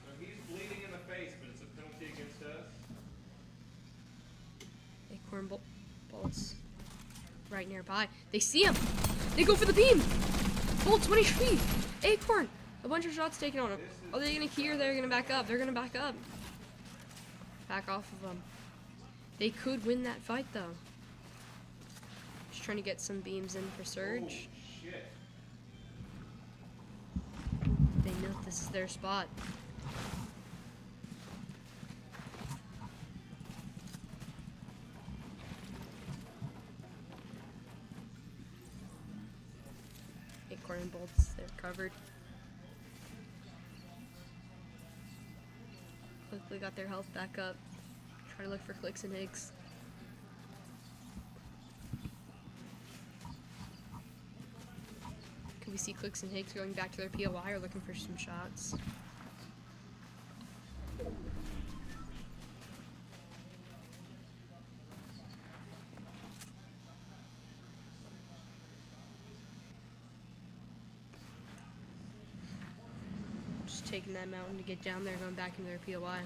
So he's bleeding in the face, but it's a penalty against us. Acorn Bolts right nearby. They see him. They go for the beam. Bolt 20 feet. Acorn. A bunch of shots taken on him. Are they gonna key or they're gonna back up? They're gonna back up. Back off of them. They could win that fight though. Just trying to get some beams in for Surge. Oh, shit. They know this is their spot. Acorn and Bolts, they're covered. Quickly got their health back up. Try to look for Clicks and Higgs. Could we see Clicks and Higgs going back to their POI or looking for some shots? Taking that mountain to get down there, going back into their POI.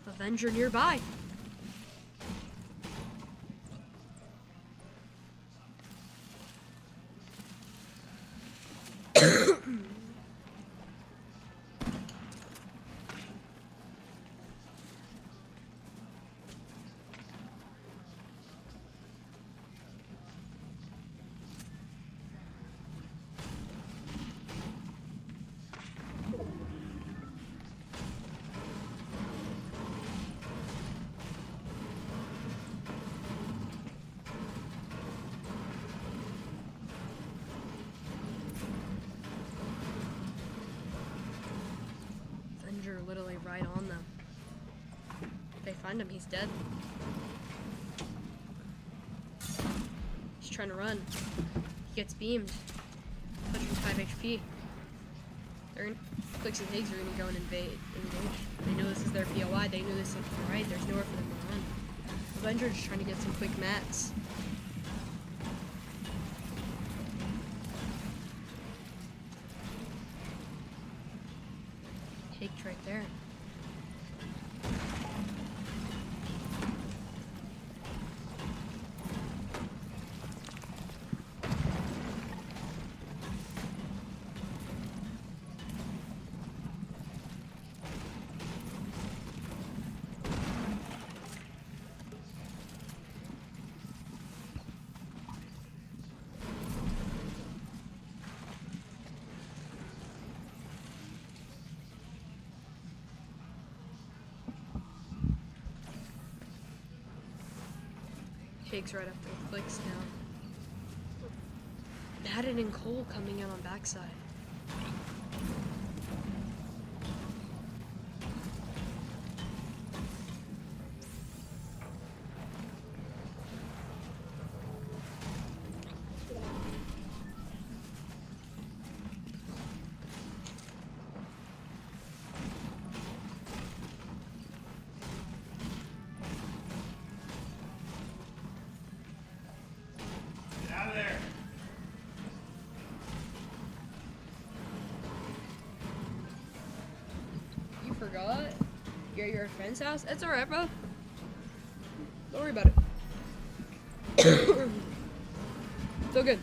Avenger nearby. Literally right on them. If they find him, he's dead. He's trying to run. He gets beamed. 105 HP. Clicks and Higgs are gonna go and engage. They know this is their POI. They know this is right. There's nowhere for them to run. Avenger's just trying to get some quick mats. Right there. Takes right after clicks now. Madden and Cole coming in on backside. Get out of there. You forgot? You're at your friend's house? It's alright, bro. Don't worry about it. Still good.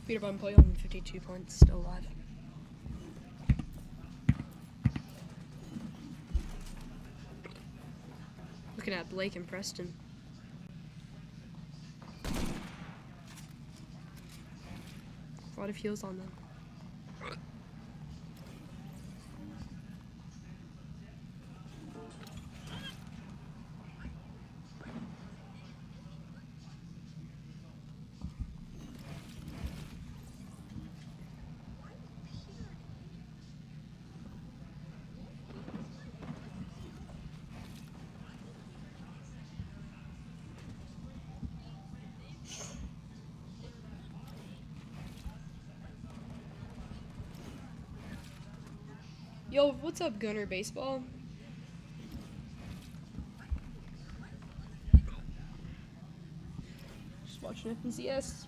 Peter Bun play on 52 points, still alive. Looking at Blake and Preston. A lot of heals on them. Yo, what's up, Gunner Baseball? Just watching FNCS.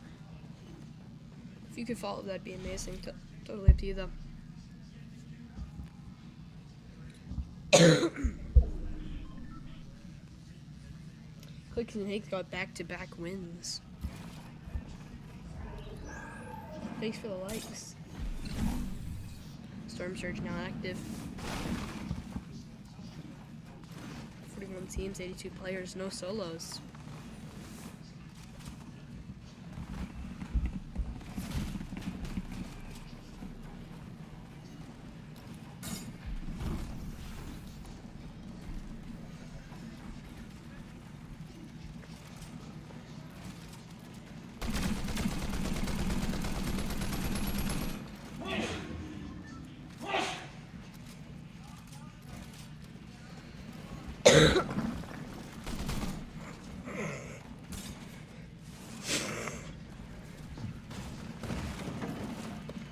If you could follow, that'd be amazing. Totally up to you, though. Clicks and Higgs got back-to-back wins. Thanks for the likes. Storm Surge now active. 41 teams, 82 players, no solos.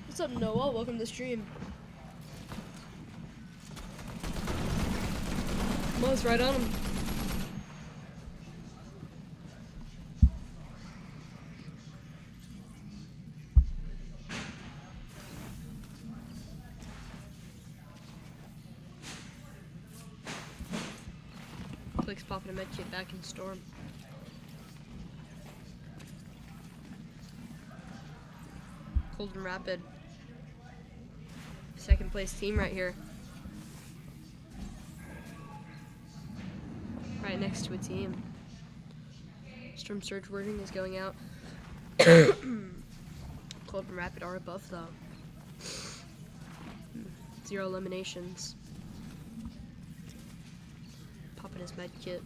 What's up, Noah? Welcome to the stream. Mo's right on him. Clicks popping a medkit back in Storm. Cold and Rapid. Second place team right here. Right next to a team. Storm Surge wording is going out. Cold and Rapid are above though. 0 eliminations. Popping his med kit.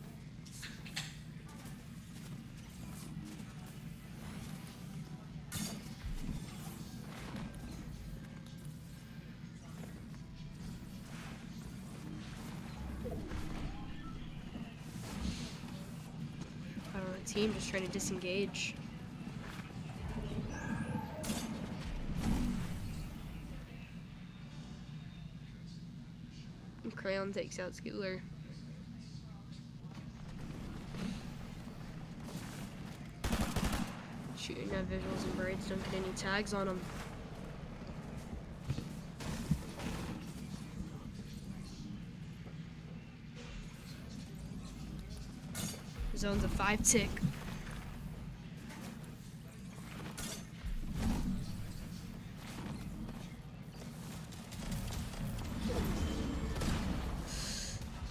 The team just trying to disengage. And Crayon takes out Schooler. Shooting at visuals and braids, don't get any tags on them. Zone's a 5-tick.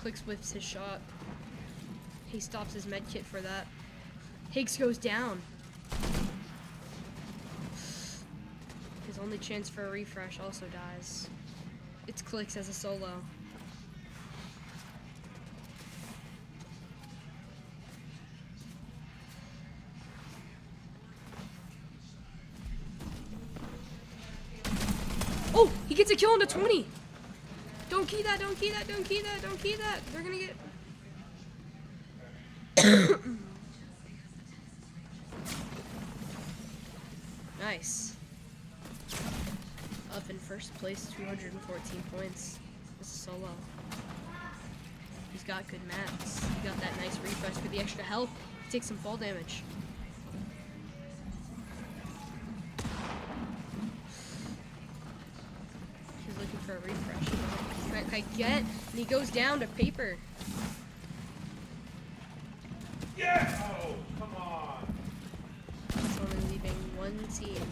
Clicks whips his shot. He stops his med kit for that. Higgs goes down. His only chance for a refresh also dies. It's Clicks as a solo. Oh, he gets a kill on the 20. Don't key that, don't key that, don't key that, don't key that. They're gonna get... Nice. Up in first place, 214 points. This is solo. He's got good mats. He got that nice refresh for the extra health. He takes some fall damage. He's looking for a refresh. I get, and he goes down to paper. Yeah! Oh, come on. It's only leaving one team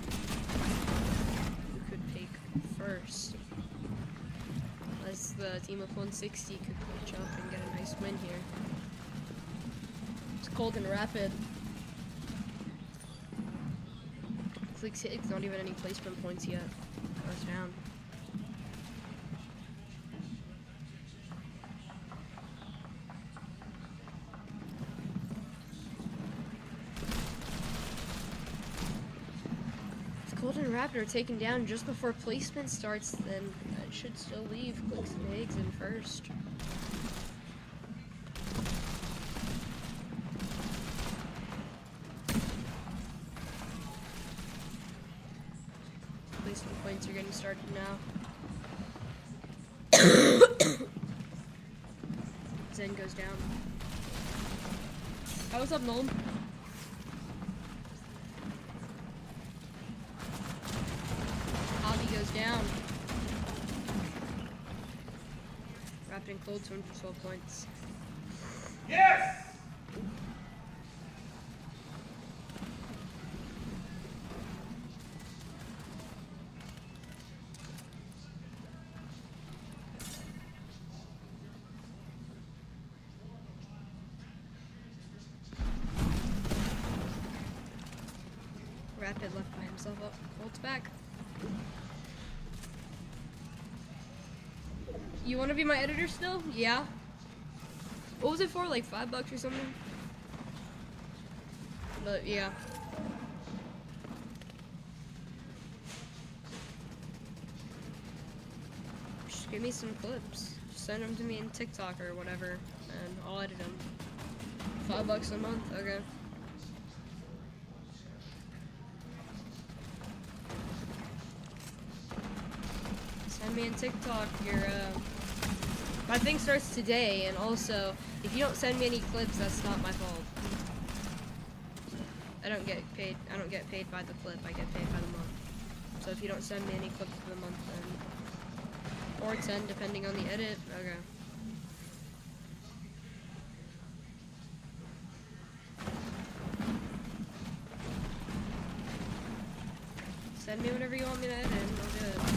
who could take first. As the team of 160 could catch up and get a nice win here. It's cold and rapid. Clicks Higgs, not even any placement points yet. Goes down. Golden Raptor taken down just before placement starts, then that should still leave Clicks and Higgs in first. Placement points are getting started now. Zen goes down. Oh, what's up, Nolan? Goes down. Wrapped in cold, 212 points. Yes! Rapid left by himself up. Cold's back. You want to be my editor still? Yeah. What was it for? Like $5 or something? But yeah. Just give me some clips. Just send them to me in TikTok or whatever, and I'll edit them. $5 a month, okay. Send me in TikTok your my thing starts today, and also if you don't send me any clips, that's not my fault. I don't get paid by the clip, I get paid by the month. So if you don't send me any clips for the month, then or 10 depending on the edit, okay. Send me whatever you want me to edit, and I'll do it.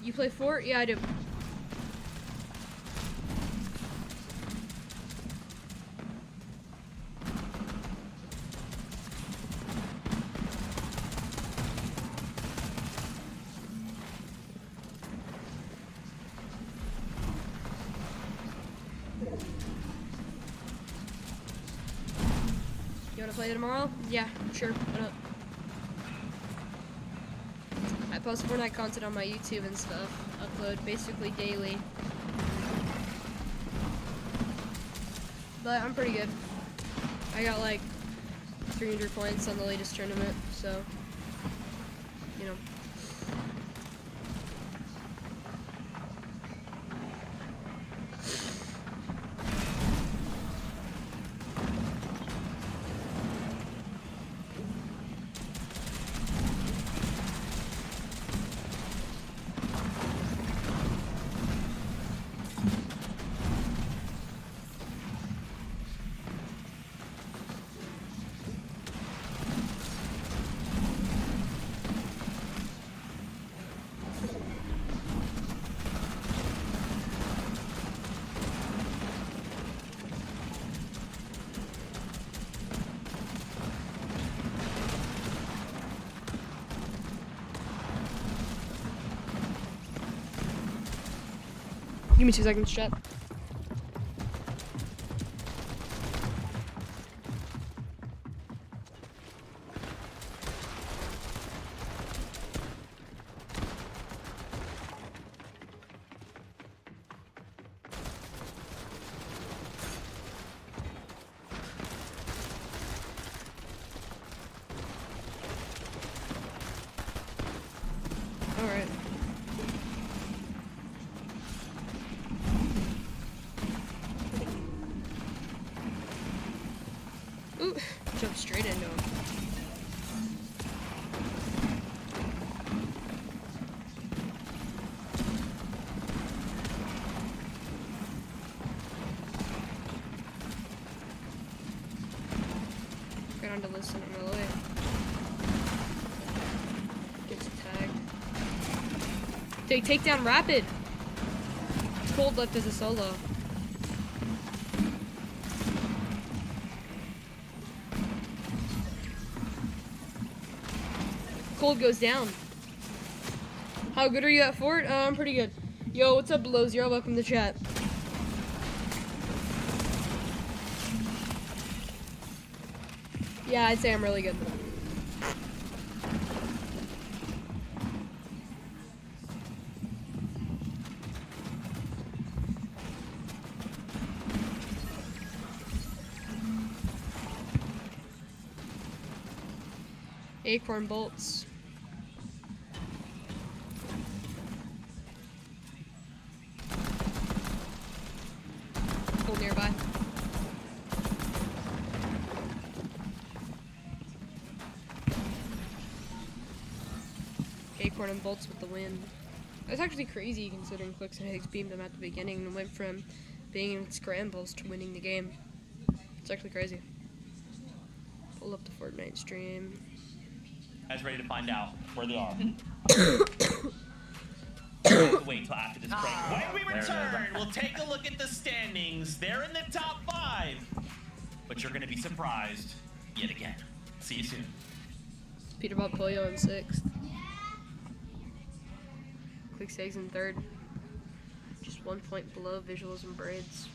You play Fort? Yeah, I do. You wanna play tomorrow? Yeah, sure. What up? I post Fortnite content on my YouTube and stuff. Upload basically daily. but I'm pretty good. I got like 300 points on the latest tournament, so, you know. Give me 2 seconds, chat. All right. Ooh, jumped straight into him. Got on to listen on the way. Gets tagged. Take down rapid. Cold left as a solo. Cold goes down. How good are you at Fort? I'm pretty good. Yo, what's up, Below Zero? Welcome to chat. Yeah, I'd say I'm really good. Acorn bolts. Hold nearby. Acorn and bolts with the wind. That's actually crazy considering Clicks and Higgs beamed them at the beginning and went from being in scrambles to winning the game. It's actually crazy. Pull up the Fortnite stream. Guys ready to find out where they are? We'll have to wait until after this break. When we return, we'll take a look at the standings. They're in the top 5. But you're going to be surprised yet again. See you soon. Peter Bob Pollo in 6th. Quick Sags in 3rd. Just 1 point below Visuals and Braids.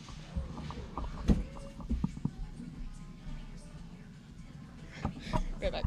Right back.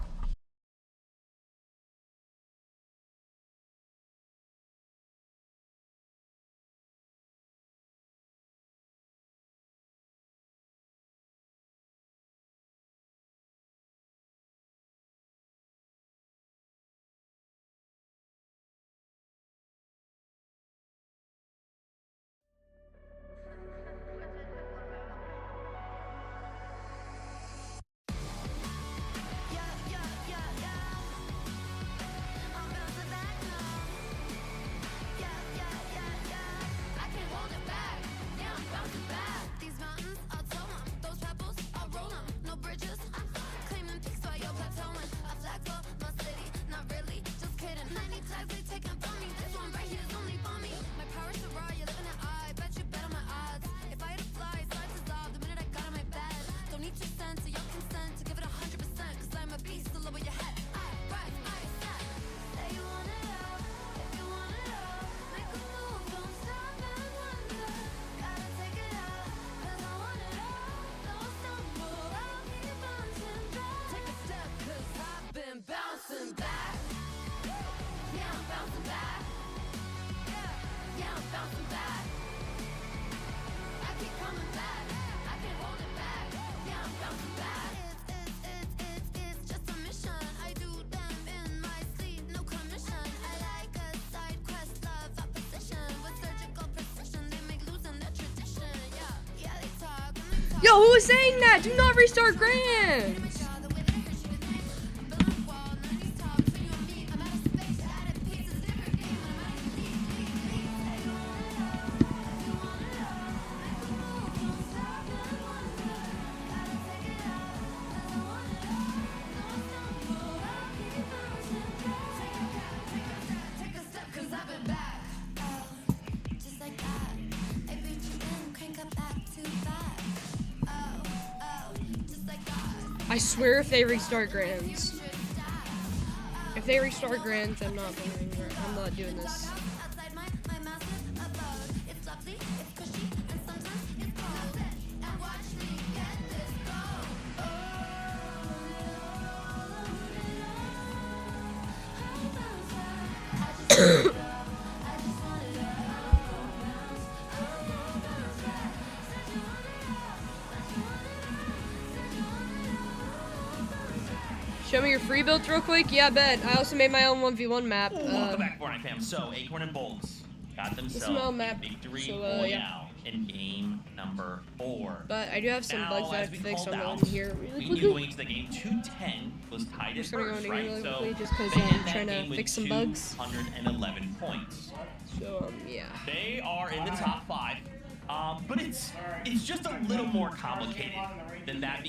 Yo, who was saying that? Do not restart Grands. I swear if they restart Grands. If they restart Grands, I'm not doing this. Show me your free builds real quick. Yeah, I bet. I also made my own 1v1 map. Welcome back, Fortnite fam. So, Acorn and Bolts got themselves a victory royale in game number 4. But I do have some bugs that I have to fix, so I'm going in here really quickly. Going into the game, 210 was tied at first, right? Really so quickly just because I'm trying to fix some bugs. 111 points. So, yeah. They are in the top 5, but it's just a little more complicated than that.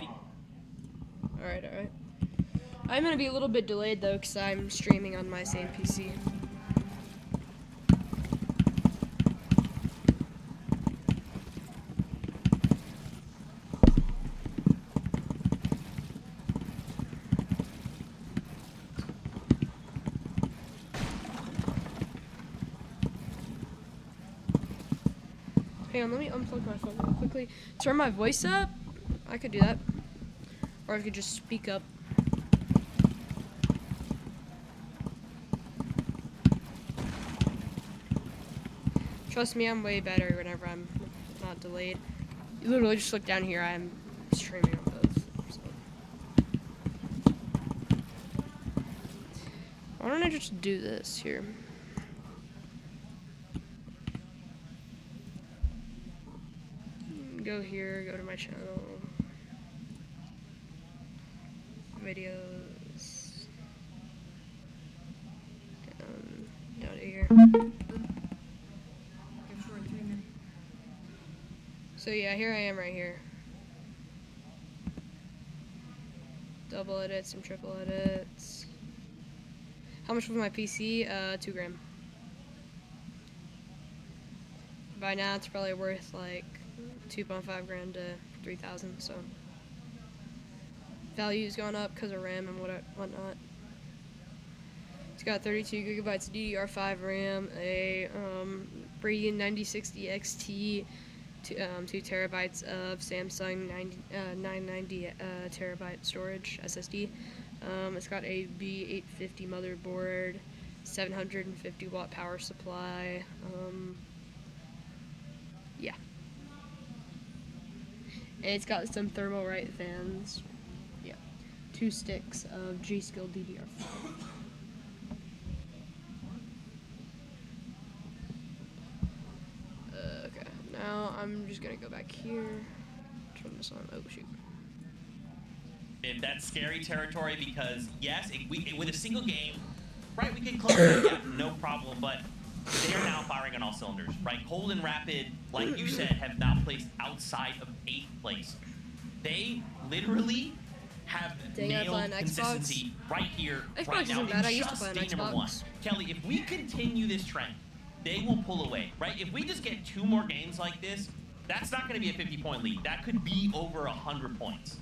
Alright. I'm gonna be a little bit delayed though, because I'm streaming on my same PC. Hang on, let me unplug my phone real quickly. Turn my voice up? I could do that. Or I could just speak up. Trust me, I'm way better whenever I'm not delayed. You literally just look down here, I'm streaming on both. So. Why don't I just do this here? Go here, go to my channel. Videos. Down to here. So yeah, here I am right here. Double edits, some triple edits. How much was my PC? 2 grand. By now it's probably worth like 2.5 grand to 3,000, so. Value's gone up because of RAM and whatnot. It's got 32 gigabytes of DDR5 RAM, a Radeon 9060 XT, 2 terabytes of Samsung 990 terabyte storage SSD. It's got a B850 motherboard, 750 watt power supply. Yeah. And it's got some thermal right fans. Yeah. 2 sticks of G-Skill DDR5. Okay, now I'm just gonna go back here. Turn this on. Oh shoot. If that's scary territory, because yes, with a single game, right, we can close that gap, no problem, but they are now firing on all cylinders, right? Cold and Rapid, like you said, have now placed outside of 8th place. They literally have nailed consistency right here, right now, in just day number 1. Kelly, if we continue this trend, they will pull away, right? If we just get 2 more games like this, that's not going to be a 50-point lead. That could be over 100 points.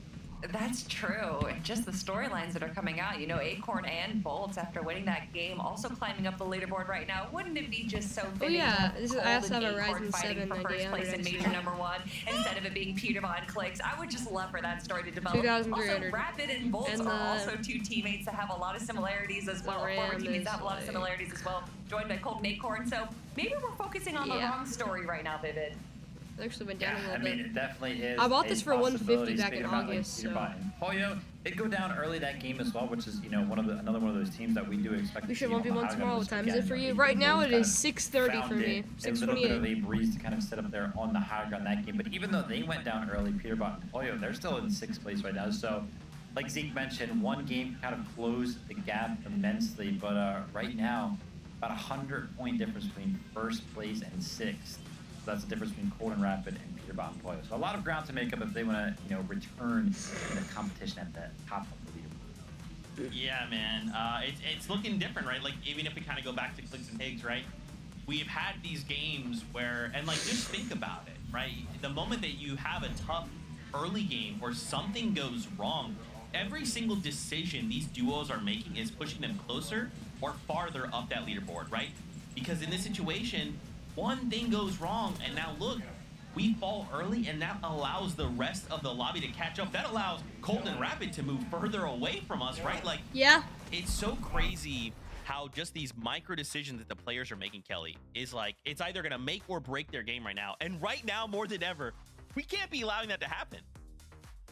That's true. And just the storylines that are coming out, you know, Acorn and Bolts, after winning that game, also climbing up the leaderboard right now. Wouldn't it be just so fitting? Oh yeah, this is, I also have a Ryzen 7 for first place in major number 1 instead of it being Petermon Clicks. I would just love for that story to develop. Also, Rapid and Bolts are also 2 teammates that have a lot of similarities as well. Former teammates that have a lot of similarities as well. Joined by Colt and Acorn. So maybe we're focusing on the wrong story right now, Vivid. It actually went down a Yeah, little I bit. mean, it definitely is. I bought a this for 150 possibility. back in Speaking about, like, August, Peter so- Bot and Pollo did go down early that game as well, which is, you know, another one of those teams that we do expect. We to should see 1v1 Mahogany tomorrow. What this time is it weekend. for you? Know, Right now both it kind is of 6:30 for found me. it a little bit of 6:28. a breeze to kind of sit up there on the high ground that game. But even though they went down early, Peter Bot and Pollo, they're still in 6th place right now. So, like Zeke mentioned, one game kind of closed the gap immensely. But right now, about 100-point difference between 1st place and 6th. So that's the difference between Golden Rapid and Peter Bot and Pollo. So a lot of ground to make up if they want to, you know, return in the competition at the top of the leaderboard. Yeah, man. It's looking different, right? Like, even if we kind of go back to Clicks and Pigs, right? We've had these games where, and like, just think about it, right? The moment that you have a tough early game or something goes wrong, every single decision these duos are making is pushing them closer or farther up that leaderboard, right? Because in this situation, one thing goes wrong, and now look, we fall early, and that allows the rest of the lobby to catch up. That allows Golden Rapid to move further away from us, right? Like, yeah, it's so crazy how just these micro decisions that the players are making, Kelly, is like, it's either gonna make or break their game right now. And right now, more than ever, we can't be allowing that to happen.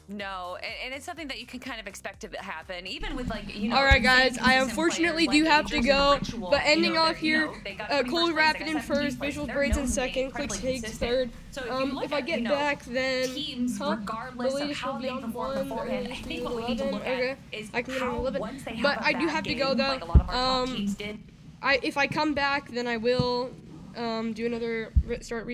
No, and it's something that you can kind of expect to happen, even with, like, you know. All right, guys. I inconsistent unfortunately players do like have to Angels go, and Ritual, but ending you know, off here, they got pretty Cold first place, Rapid they in got 17th first, place. Visual They're Braids in known to be second, Clicks incredibly Pigs consistent. third. So if you look If I at, get you know, back, then teams, regardless the of latest how will be they on perform 1, beforehand, I earliest think will what be we need to 11. look Okay, at is I can get on how 11. once they have But a I do bad have to game, go though. like a lot of our top teams did. If I come back, then I will restart